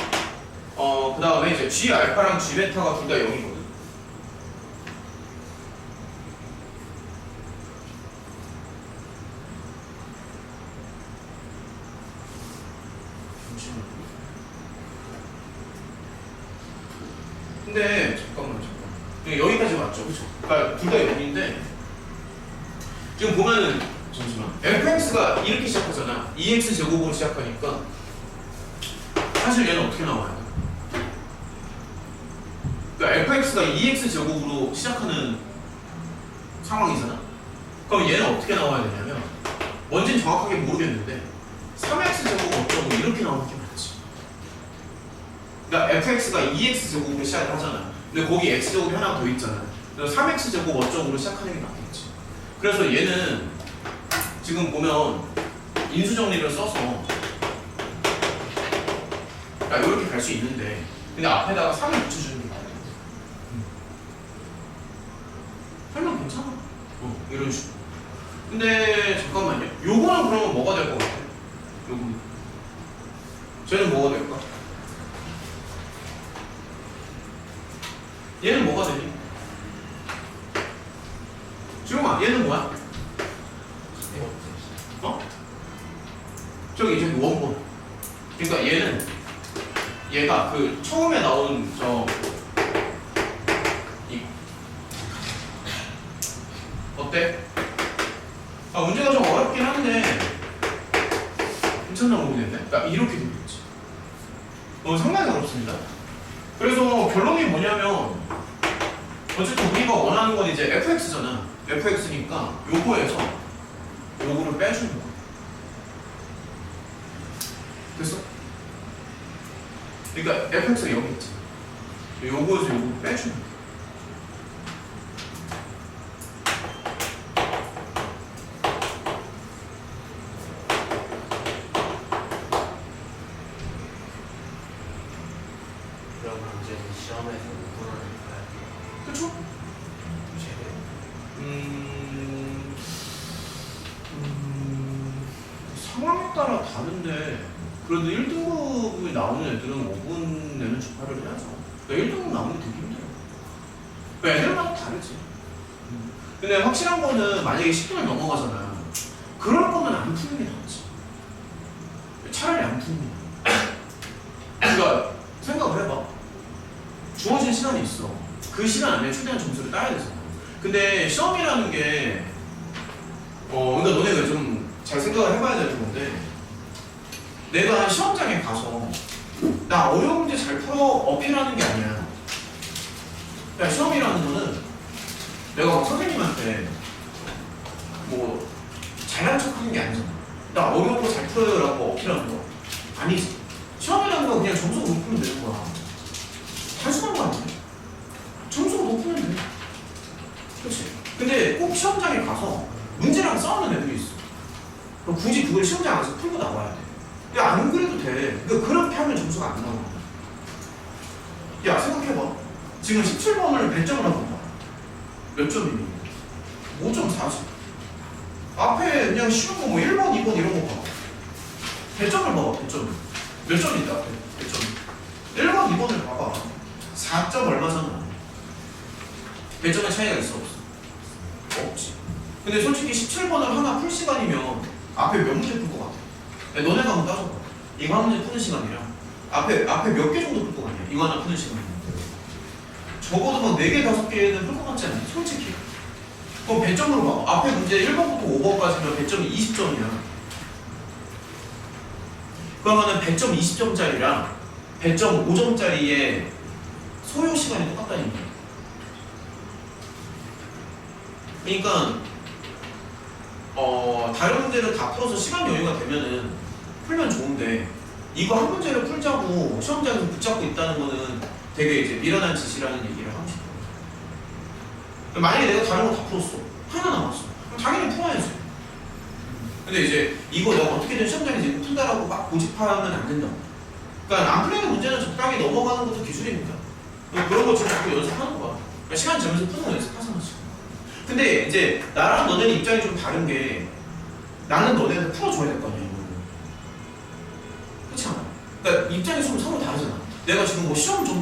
Speaker 1: 그 다음에 이제 g 알파랑 g 베타가 둘 다 0이거든. 근데 잠깐만. 여기까지 맞죠, 그렇죠? 그러니까 둘 다 0인데 지금 보면은 잠시만 fx가 이렇게 시작하잖아. 2x 제곱으로 시작하니까 사실 얘는 어떻게 나와야 돼? 그러니까 fx가 2x 제곱으로 시작하는 상황이잖아. 그럼 얘는 어떻게 나와야 되냐면 뭔지는 정확하게 모르겠는데 3x 제곱 어쩌고 이렇게 나오는 게 맞지. 그러니까 fx가 2x 제곱으로 시작을 하잖아. 근데 거기 x제곱이 하나 더 있잖아. 그래서 3x제곱 어쩌고로 시작하는 게 맞겠지. 그래서 얘는 지금 보면 인수정리를 써서 이렇게 갈 수 있는데 근데 앞에다가 3을 붙여주는 게 맞아. 설명 괜찮아. 이런 식으로. 근데 잠깐만요. 요거는 그러면 뭐가 될 것 같아? 요거는 쟤는 뭐가 될까? 얘는 뭐가 되니? 지금아, 얘는 뭐야? 저기 이제 원본. 그러니까 얘가 그 처음에 나온 어때? 문제가 좀 어렵긴 한데 괜찮나 모르겠네. 그러니까 이렇게 되겠지. 상당히 어렵습니다. 그래서 결론이 뭐냐면 어쨌든 우리가 원하는 건 이제 fx잖아. fx니까 요거에서 요거를 빼주는 거야. 됐어? 그러니까 fx가 여기 있지. 요거에서 요거 빼주면 돼.
Speaker 4: 그럼 문제는 시험에서 5분 안에 풀어야 돼요.
Speaker 1: 그쵸?
Speaker 4: 최대.
Speaker 1: 상황에 따라 다른데 그래도 1등급이 나오는 애들은 5분 내는 주파를 해야죠. 그러니까 1등급 나오는 게 되게 힘들어요. 그러니까 애들마다 다르지. 근데 확실한 거는 만약에 10분을 넘어가잖아. 그럴 거면 안 푸는 게 낫지. 차라리 안 푸는 게 나아. 그러니까 생각을 해봐. 주어진 시간이 있어. 그 시간 안에 최대한 점수를 따야 되잖아. 근데 시험이라는 게 그러니까 너네가 좀 잘 생각을 해봐야 되는 건데 내가 시험장에 가서 나 어려운 문제 잘 풀어 어필하는 게 아니야. 그러니까 시험이라는 거는 내가 막 선생님한테 뭐 잘난 척하는 게 아니잖아. 나 어려운 거 잘 풀어요라고 어필하는 거 아니지. 시험이라는 건 그냥 점수가 높으면 되는 거야. 단순한 거 아니야? 점수가 높으면 돼. 그렇지. 근데 꼭 시험장에 가서 문제랑 싸우는 애들이 있어. 그럼 굳이 그걸 시험장 안에서 풀고 나와야 돼. 야, 안 그래도 돼. 그러니까 그렇게 하면 점수가 안 나와. 야, 생각해봐. 지금 17번을 100점을 한번 봐. 몇 점이니? 5.4지. 앞에 그냥 쉬운 거 뭐 1번, 2번 이런 거 봐. 100점을 봐봐, 100점. 몇 점이 있다, 100점. 1번, 2번을 봐봐. 4점 얼마잖아. 100점의 차이가 있어, 없어? 없지. 근데 솔직히 17번을 하나 풀 시간이면 앞에 몇 문제 풀 것 같아? 야, 너네가 한번 따져봐. 이거 한 문제 푸는 시간이랑 앞에 몇 개 정도 풀 것 같냐? 이거 하나 푸는 시간이면 적어도 막 4개, 5개는 풀 것 같지 않니? 솔직히. 그럼 100점으로 봐. 앞에 문제 1번부터 5번까지면 100점이 20점이야. 그러면은 100점 20점짜리랑 100점 5점짜리의 소요 시간이 똑같다는 거야. 그러니까 다른 문제를 다 풀어서 시간 여유가 되면은 풀면 좋은데 이거 한 문제를 풀자고 시험장에서 붙잡고 있다는 거는 되게 이제 미련한 짓이라는 얘기를 하고 싶어요. 만약에 내가 다른 거 다 풀었어. 하나 남았어. 그럼 당연히 풀어야지. 근데 이제 이거 내가 어떻게든 시험장에서 이거 푼다라고 막 고집하면 안 된다고. 그러니까 안 풀리는 문제는 적당히 넘어가는 것도 기술입니다. 그런 거 지금 자꾸 연습하는 거야. 그러니까 시간 재면서 푸는 거 연습하잖아 지금. 근데 이제 나랑 너네는 입장이 좀 다른 게 나는 너네한테 풀어줘야 될 거 아니야 이거를. 그렇지 않아? 그러니까 입장이 좀 서로 다르잖아. 내가 지금 뭐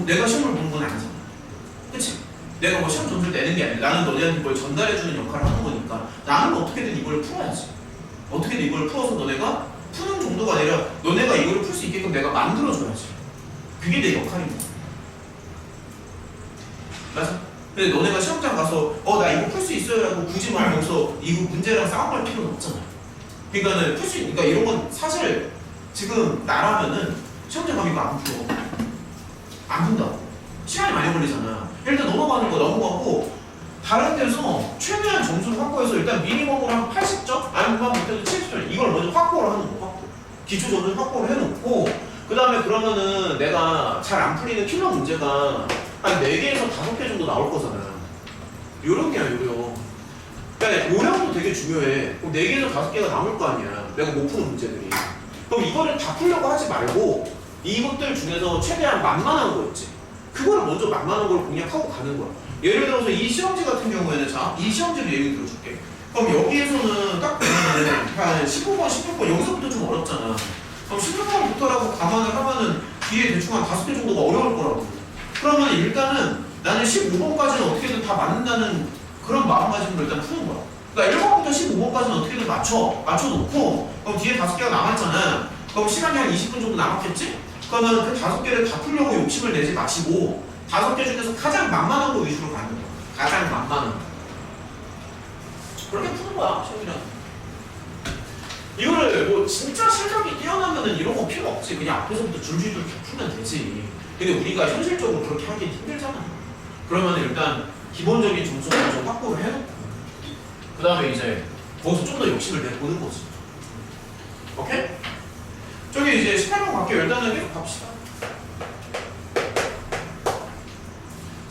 Speaker 1: 내가 시험을 보는 건 아니잖아. 그치? 내가 뭐 시험 점수를 내는 게 아니라 나는 너네한테 뭘 전달해주는 역할을 하는 거니까 나는 어떻게든 이걸 풀어야지. 어떻게든 이걸 풀어서 너네가 푸는 정도가 아니라 너네가 이걸 풀 수 있게끔 내가 만들어줘야지. 그게 내 역할인 거야. 맞아? 근데 너네가 시험장 가서 나 이거 풀 수 있어요 라고 굳이 막 여기서 이거 문제랑 싸움할 필요는 없잖아. 그러니까는 그러니까 이런 건 사실 지금 나라면은 시험장 가면 이거 안 풀어. 안 푼다고. 시간이 많이 걸리잖아. 일단 넘어가는 거 넘어가고 다른 데서 최대한 점수를 확보해서 일단 미니멈으로 한 80점? 아니면 못해도 70점 이걸 먼저 확보를 하는 거. 확보. 기초 점수를 확보를 해놓고 그 다음에 그러면은 내가 잘 안 풀리는 킬러 문제가 한 4개에서 5개 정도 나올 거잖아. 요령이야 요령. 그러니까 요령도 되게 중요해. 그럼 4개에서 5개가 남을 거 아니야. 내가 못 푸는 문제들이. 그럼 이거를 다 풀려고 하지 말고 이것들 중에서 최대한 만만한 거 있지. 그걸 먼저 만만한 걸 공략하고 가는 거야. 예를 들어서 이 시험지 같은 경우에는 자, 이 시험지를 예를 들어줄게. 그럼 여기에서는 딱 보면은 한 15번, 16번 여기서부터 좀 어렵잖아. 그럼 16번부터라고 감안을 하면은 뒤에 대충 한 5개 정도가 어려울 거라고. 그러면 일단은 나는 15번까지는 어떻게든 다 맞는다는 그런 마음가짐으로 일단 푸는 거야. 그러니까 1번부터 15번까지는 어떻게든 맞춰놓고 그럼 뒤에 5개가 남았잖아. 그럼 시간이 한 20분 정도 남았겠지? 그러면 그 5개를 다 풀려고 욕심을 내지 마시고 5개 중에서 가장 만만한 거 위주로 가는 거야. 가장 만만한 거. 그렇게 푸는 거야, 시험이란. 이거를 뭐 진짜 실력이 뛰어나면은 이런 거 필요 없지. 그냥 앞에서부터 줄줄줄 다 풀면 되지. 근데 우리가 현실적으로 그렇게 하기 힘들잖아. 그러면 일단 기본적인 점수를 먼저 확보를 해놓고 그 다음에 이제 거기서 좀 더 욕심을 내보는 거지. 오케이? 저기 이제 18번 갈게요. 일단은 계속 갑시다.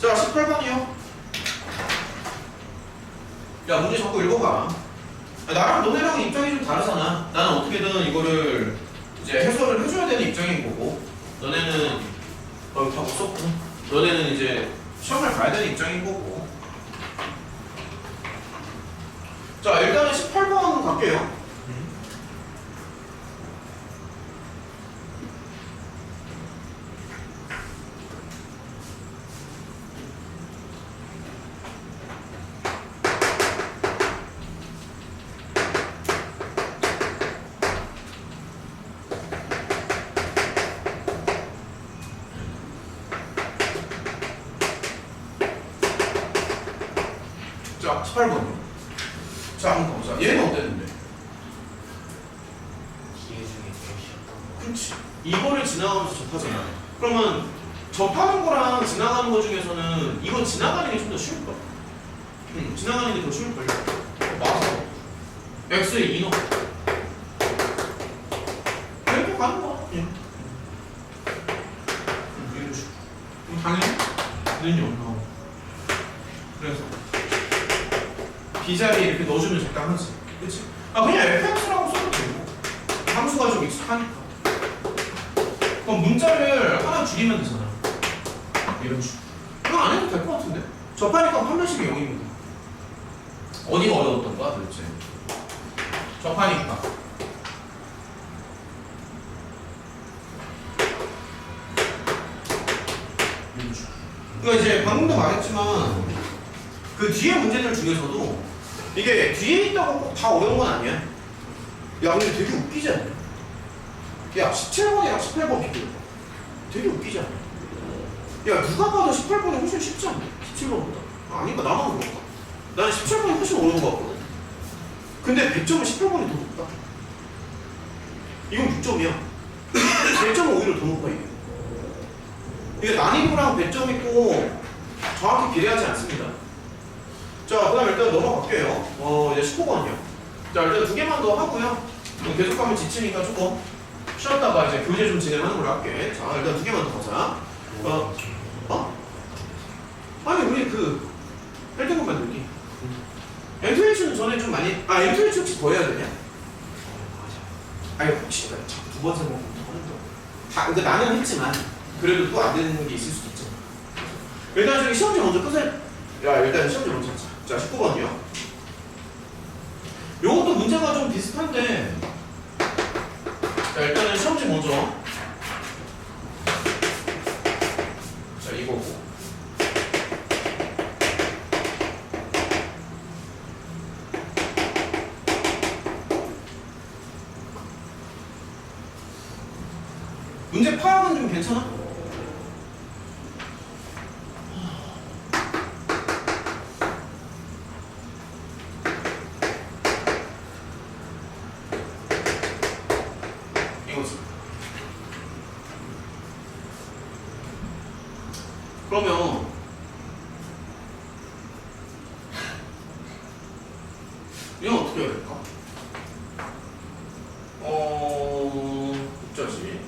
Speaker 1: 자 18번이요. 야 문제 자꾸 읽어봐. 나랑 너네랑 입장이 좀 다르잖아. 나는 어떻게든 이거를 이제 해설을 해줘야 되는 입장인 거고, 너네는 다 못 썼구나. 너네는 이제 시험을 봐야 되는 입장인 거고. 자 일단은 18번 갈게요. 자 18번이요. 자 한번 보자. 얘는 어땠는데?
Speaker 4: 기회 중에 제일 쉬웠던 거.
Speaker 1: 그렇지. 이거를 지나가면서 접하잖아. 그러면 접하는 거랑 지나가는 거 중에서는 이거 지나가는 게 좀 더 쉬울 거야. 지나가는 게 더 쉬울 거야. 맞아. x의 2 넣어. 이렇게 가는 거야. 이런 식으로. 그럼 당연히 는이 안 나오고. 그래서 B자리에 이렇게 넣어주면 적당하지. 그치? 아 그냥 fx라고 써도 되고, 함수가 좀 익숙하니까. 그럼 문자를 하나 줄이면 되잖아. 이런 식으로. 그거 안 해도 될 것 같은데? 접하니까 판별식이 0입니다. 어디가 어려웠던 거야 도대체? 접하니까. 이런 식으로. 그러니까 이제 방금도 말했지만 그 뒤에 문제들 중에서도 이게 뒤에 있다고 꼭 다 어려운 건 아니야. 야 근데 되게 웃기지 않냐? 야 17번이랑 18번 비교해봐. 되게 웃기지 않냐? 야 누가 봐도 18번이 훨씬 쉽지 않냐? 17번보다. 아닌가? 나만 그런가? 나는 17번이 훨씬 어려운 것 같거든. 근데 100점은 18번이 더 높다. 이건 6점이야. 100점은 오히려 더 높아 이게. 이게 난이도랑 배점 있고 정확히 비례하지 않습니다. 자, 그 다음 일단 넘어갈게요. 이제 19번이요. 자, 일단 두 개만 더 하고요. 계속하면 지치니까 조금 쉬었다가 이제 교재 좀 진행하는 걸로 할게. 자, 일단 두 개만 더 가자. 아니, 우리 그 1등급 만들기. M2H는 전에 좀 많이, M2H 혹시 더 해야 되냐? 아니, 혹시 자꾸 두 번, 세 번 하는 거. 그러니까 나는 했지만, 그래도 또 안 되는 게 있을 수도 있잖아. 일단 저기 시험지 먼저 끄세요. 야, 일단 시험지 먼저 하자. 자, 19번이요. 요것도 문제가 좀 비슷한데, 자, 일단은 시험지 먼저. 자, 이거고. 문제 파악은 좀 괜찮아? 이거지. 그러면 이건 어떻게 해야 될까? 어쩌지?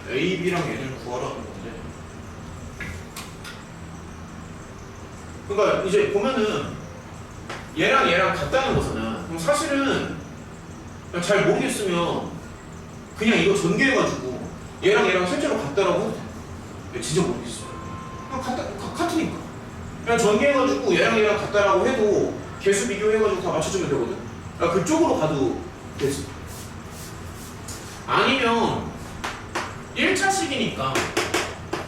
Speaker 1: A, B랑 얘를 구하라는 건데. 그러니까 이제 보면은 얘랑 얘랑 같다는 거잖아. 그럼 사실은 그냥 잘 모르겠으면 그냥 이거 전개해가지고 얘랑 얘랑 실제로 같다라고 해도 돼. 진짜 모르겠어. 그냥 같으니까. 그냥 전개해가지고 얘랑 얘랑 같다라고 해도 개수 비교해가지고 다 맞춰주면 되거든. 그러니까 그쪽으로 가도 되지. 아니면 1차식이니까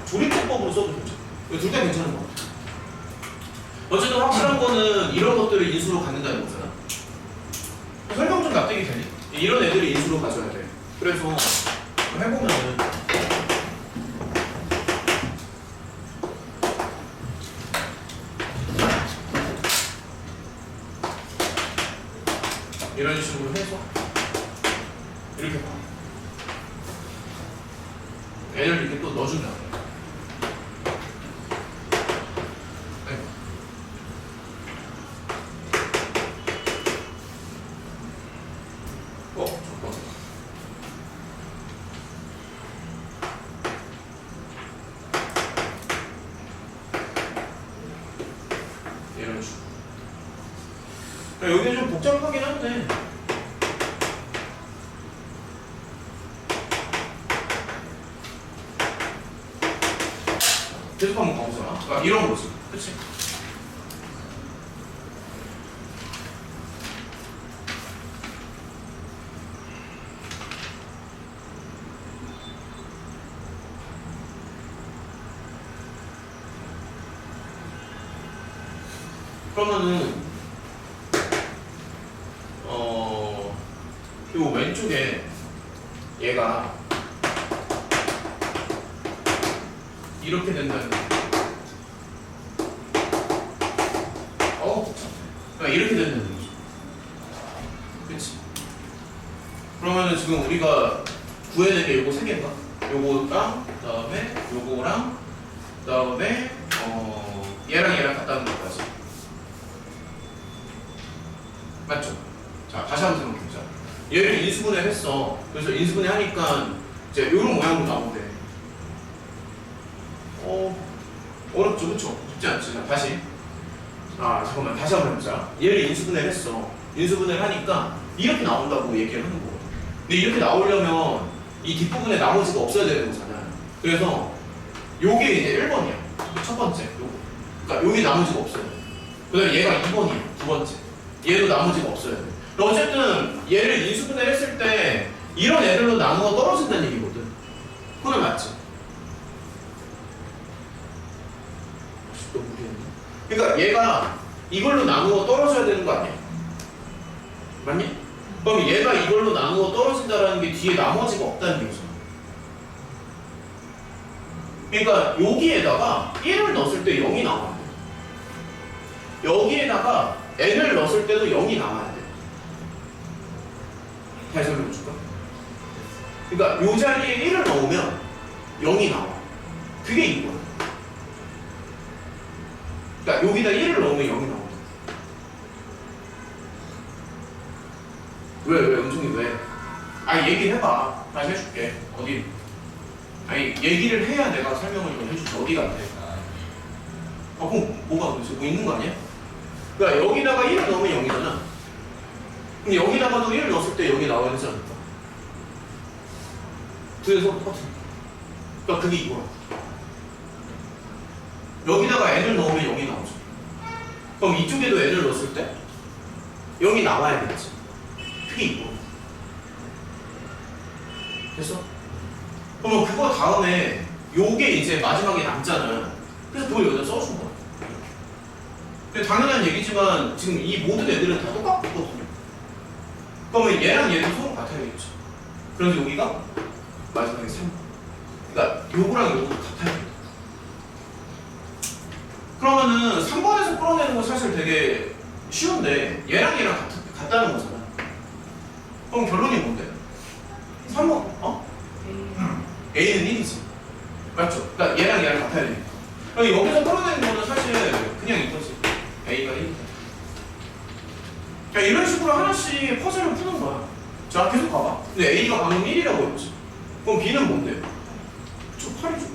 Speaker 1: 조립제법으로 써도 괜찮아. 둘 다 괜찮은 것 같아. 어쨌든 확실한 거는 이런 것들을 인수로 갖는다는 거잖아. 설명 좀 납득이 되니? 이런 애들을 인수로 가져야 돼. 그래서 해보면은 이런 식으로 해서 이렇게 봐. 애를 이렇게 또 넣어준다. 잠깐. 여기 좀 복잡하긴 한데 계속 한번 가보자. 그러니까 이런 거지. 그치? 그러면은 요 왼쪽에 얘가 이렇게 된다는 거야. 그러니까 이렇게 된다는 거죠. 그치? 그러면은 지금 우리가 구해야 될 게 요거 세 개인가? 요거랑 그다음에 요거랑 그다음에 얘랑 같다는 것까지. 맞죠? 자, 다시 한번 생각해보자. 얘를 인수분해 했어. 그래서 인수분해 하니까 이제 요런 모양으로 나오대. 어렵죠, 그쵸? 쉽지 않지. 자, 다시. 잠깐만, 다시 한번 해보자. 얘를 인수분해를 했어. 인수분해를 하니까 이렇게 나온다고 얘기를 하는 거거든. 근데 이렇게 나오려면 이 뒷부분에 나머지가 없어야 되는 거잖아. 그래서 요게 이제 1번이야. 첫 번째, 요거. 그러니까 여기 나머지가 없어요. 그 다음에 얘가 2번이야. 두 번째. 얘도 나머지가 없어야 돼. 어쨌든 얘를 인수분해를 했을 때 이런 애들로 나누어 떨어진다는 얘기거든. 그건 맞지? 너무 무리했네. 그러니까 얘가 이걸로 나누어 떨어져야 되는 거 아니야? 맞니? 그럼 얘가 이걸로 나누어 떨어진다라는 게 뒤에 나머지가 없다는 얘기잖아. 그러니까 여기에다가 1을 넣었을 때 0이 나와야 돼. 여기에다가 n을 넣었을 때도 0이 나와야 돼. 다시 설명해 줄까? 그러니까 요 자리에 1을 넣으면 0이 나와. 그게 이거야. 그러니까 여기다 1을 넣으면 0이 나와. 왜 은총이 왜? 얘기해봐. 다시 해줄게. 어디? 얘기를 해야 내가 설명을 좀 해줄게. 어디 같아? 그럼 뭐가 도대체 뭐 있는 거 아니야? 그러니까 여기다가 1을 넣으면 0이잖아. 그럼 여기다가도 1을 넣었을 때 0이 나와야 되지 않을까? 두 개 서로 똑같은. 그러니까 그게 이거야. 여기다가 n을 넣으면 0이 나오죠. 그럼 이쪽에도 n을 넣었을 때 0이 나와야겠지. 그게 이거. 됐어? 그러면 그거 다음에 요게 이제 마지막에 남잖아. 그래서 그걸 여기다 써준 거야. 근데 당연한 얘기지만 지금 이 모든 애들은 다 똑같거든요. 그러면 얘랑 얘도 서로 같아야겠죠. 그래서 여기가 마지막에 3. 그러니까 요거랑 요거도 같아야겠다. 그러면은 3번에서 풀어내는 건 사실 되게 쉬운데 얘랑 얘랑 같다는 거잖아. 그럼 결론이 뭔데? 3번 A는 1이지. 맞죠? 그러니까 얘랑 얘랑 같아야 되니까. 그럼 여기서 풀어내는 거는 사실 그냥 이거지. A가 1. 그러니까 이런 식으로 하나씩 퍼즐을 푸는 거야. 자, 계속 가봐. 근데 A가 방금 1이라고 했지. 그럼 B는 뭔데? 저 8이죠.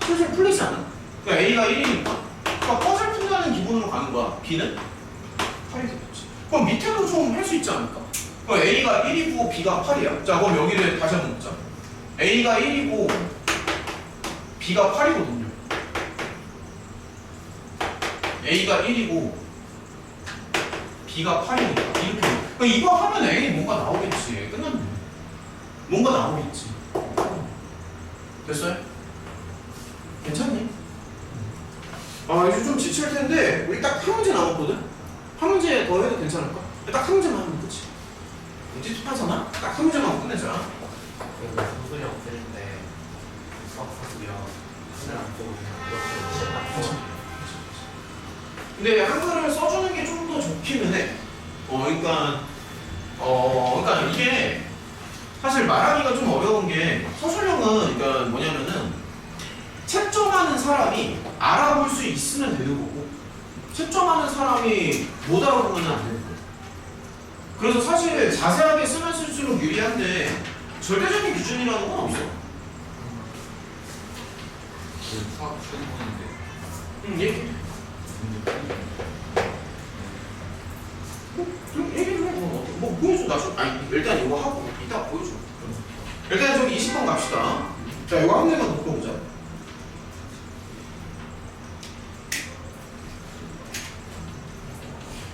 Speaker 1: 슬슬 풀리지 않아? 그러니까 A가 1이니까. 그러니까 퍼즐 푼다는 기분으로 가는 거야. B는 8이 되겠지. 그럼 밑에도 좀 할 수 있지 않을까? 그럼 A가 1이고 B가 8이야. 자, 그럼 여기를 다시 한번 보자. A가 1이고 B가 8이거든요. A가 1이고 B가 8이니까 이렇게. 그러니까 이거 하면 A 뭔가 나오겠지. 끝났네. 뭔가 나오겠지. 됐어요? 괜찮니? 이제 좀 지칠 텐데 우리 딱 한 문제 남았거든? 한 문제 더 해도 괜찮을까? 딱 한 문제만 하면 끝이. 문제 툭하잖아? 딱 한 문제만 하고 끝내자.
Speaker 4: 이거 소근형 들을 때 수학 사수면 하늘 안 보고 그냥 이렇게 시작.
Speaker 1: 근데 한글을 써주는 게 좀 더 좋기는 해. 그러니까 이게 사실 말하기가 좀 어려운 게 서술형은 그러니까 뭐냐면은 채점하는 사람이 알아볼 수 있으면 되는 거고 채점하는 사람이 못 알아보면 안 되는 거예요. 그래서 사실 자세하게 쓰면 쓸수록 유리한데 절대적인 기준이라는 건 없어.
Speaker 2: 수학 시험 보는데
Speaker 1: 얘기해. 일단 이거 하고 이따 보여줘. 일단 좀 20번 갑시다. 자, 이거 한 개만 더 풀어보자.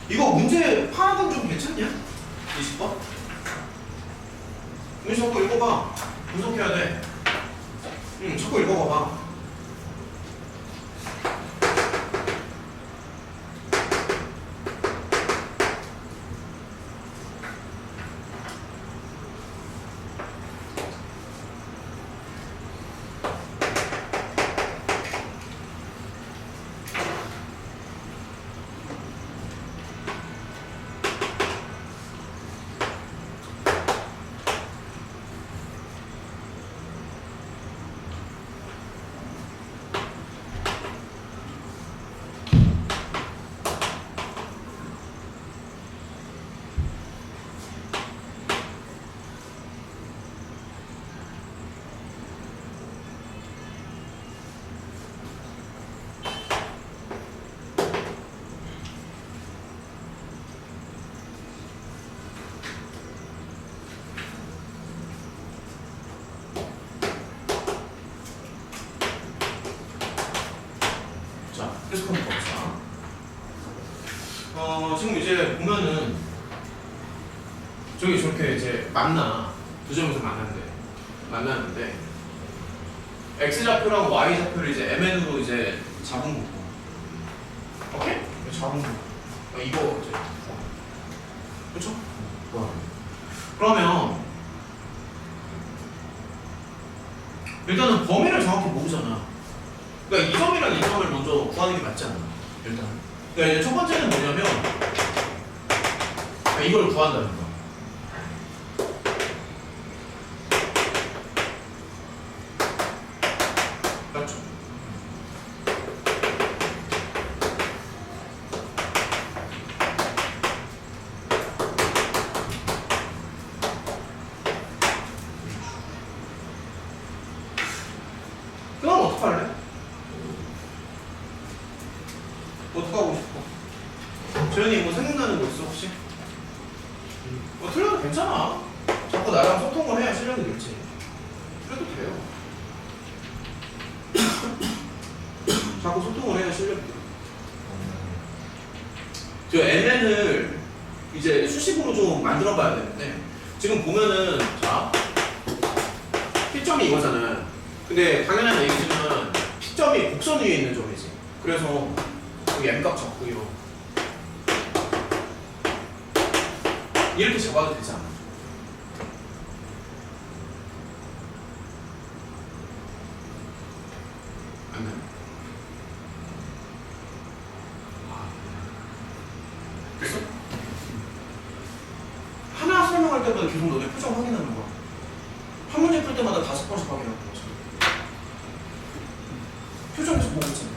Speaker 1: 이거 문제 파악은 좀 괜찮냐? 20번? 우리 자꾸 읽어봐. 분석해야 돼. 자꾸 읽어봐봐. 자, 계속 한번 봅시다. 지금 이제 보면은 저기 저렇게 이제 두 점에서 만나는데 x 좌표랑 y 좌표를 이제 mn으로 이제 잡은 거고, 오케이? 잡은 거. 이거 이제 그렇죠? 그러면 일단은 범위를 정확히 모르잖아. 그러니까 이 점이랑 이 점을 먼저 구하는 게 맞지 않나? 일단. 그러니까 이제 첫 번째는 뭐냐면 이걸 구한다는 거. 맞죠? 그럼 어떡할래? 어떡하고 싶어? 재현이 뭐 생각나는 거 있어 혹시? 뭐 틀려도 괜찮아. 자꾸 나랑 소통을 해야 실력이 늘지. 그래도 돼요. 자꾸 소통을 해야 실력이 돼요. 저 MN을 이제 수식으로 좀 만들어 봐야 되는데 지금 보면은 자 P점이 이거잖아요. 근데 당연한 얘기지만 P점이 곡선 위에 있는 점이지. 그래서 여기 M값 잡고요. 이렇게 잡아도 되지 않아? 안 나요? 됐어? 하나 설명할 때마다 계속 너네 표정 확인하는 거야. 한 문제 풀 때마다 5번씩 확인하는 거지. 표정 계속 보고 있잖아.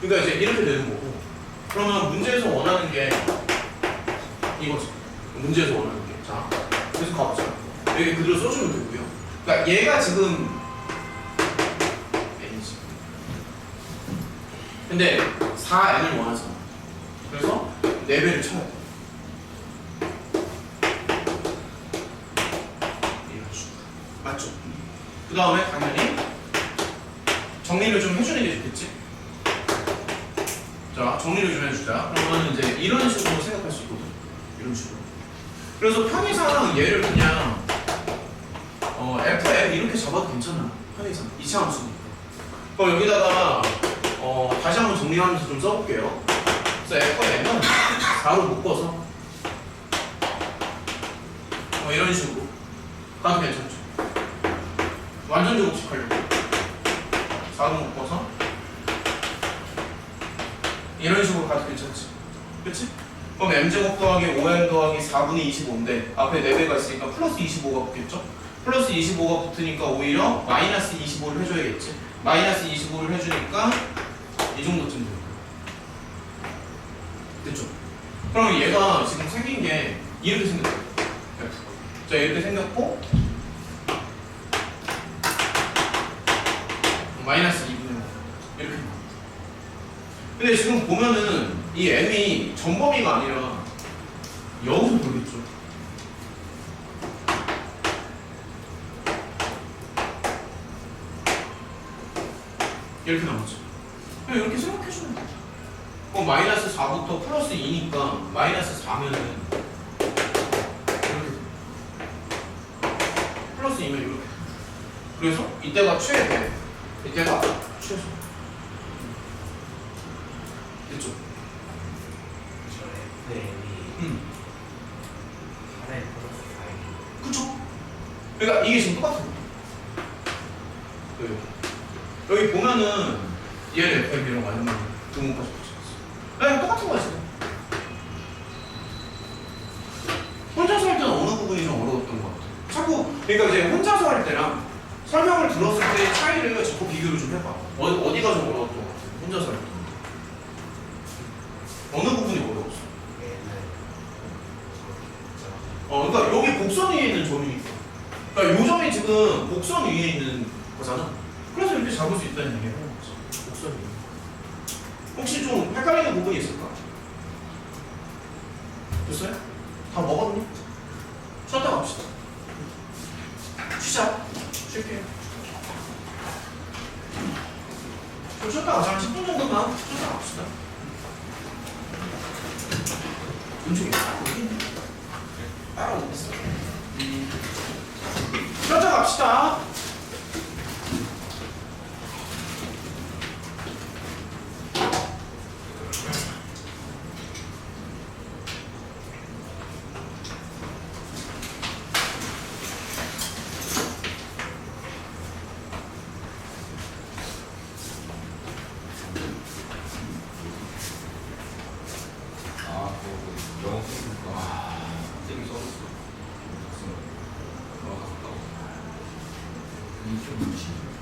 Speaker 1: 그러니까 이제 이렇게 되는 거고. 그러면 문제에서 원하는 게 이거지. 문제에서 원하는 게. 자, 계속 가보자. 여기 그대로 써주면 되고요. 그러니까 얘가 지금 n이지. 근데 4n을 원하잖아. 그래서 4배를 쳐야 돼. 이런 식으로. 맞죠? 그 다음에 당연히 정리를 좀 해주는 게 좋겠지? 자, 정리를 좀 해주자. 그러면 이제 이런 식으로 생각할 수 있거든. 이런 식으로. 그래서 편의상 얘를 그냥 FM 이렇게 잡아도 괜찮아. 편의상 이차함수니까. 그럼 여기다가 다시 한번 정리하면서 좀 써볼게요. 그래서 FM은 4로 묶어서 이런 식으로 가도 괜찮죠. 완전 제곱식 하려고 4로 묶어서 이런 식으로 가도 괜찮지. 그치? 그럼 m제곱 더하기 5m 더하기 4분의 25인데 앞에 4배가 있으니까 플러스 25가 붙겠죠? 플러스 25가 붙으니까 오히려 마이너스 25를 해줘야겠지. 마이너스 25를 해주니까 이 정도쯤 돼요. 됐죠? 그럼 얘가 지금 생긴 게 이렇게 생겼어요. 자, 이렇게 생겼고 마이너스 2분의 5 이렇게 나옵니다. 근데 지금 보면은 이 m이 전범위가 아니라 여기서 돌겠죠. 이렇게 남았죠. 그냥 이렇게 생각해주면 돼. 그럼 마이너스 4부터 플러스 2니까 마이너스 4면은 이렇게 돼. 플러스 2면 이렇게 돼. 그래서 이때가 최대, 이때가 최소. 됐죠?
Speaker 4: 저 FM이 8에 플러스 4이
Speaker 1: 그쵸? 그러니까 이게 지금 똑같은 거야. 여기 보면은 얘를 FM이라고 하는 등호까지 붙여놨어. 그냥 똑같은 거야 지금. 혼자서 할 때는 어느 부분이 좀 어려웠던 것 같아. 자꾸 그러니까 이제 혼자서 할 때랑 설명을 들었을 때 차이를 자꾸 비교를 좀 해봐. 어디가 좀 어려웠던 것 같아. 혼자서 할 때. 어느 부분이 어려웠어?
Speaker 4: 얘는
Speaker 1: 그러니까 여기 곡선 위에 있는 점이니까. 그러니까 요 점이 지금 곡선 위에 있는 거잖아. 그래서 이렇게 잡을 수 있다는 얘기야. 곡선 위에. 혹시 좀 헷갈리는 부분이 있을까? 됐어요? 다 먹었니? 쉬었다 갑시다. 쉬자. 쉴게요. 좀 쉬었다 가자. 한 10분 정도만 쉬었다 갑시다. 은총이 여기 있네. 따라오고 있어. 쉬었다 갑시다.
Speaker 2: 아, 그 영어 쓰니까 쌤이 써줬어. 그래서 갔다 오고. 이게 좀 미치네.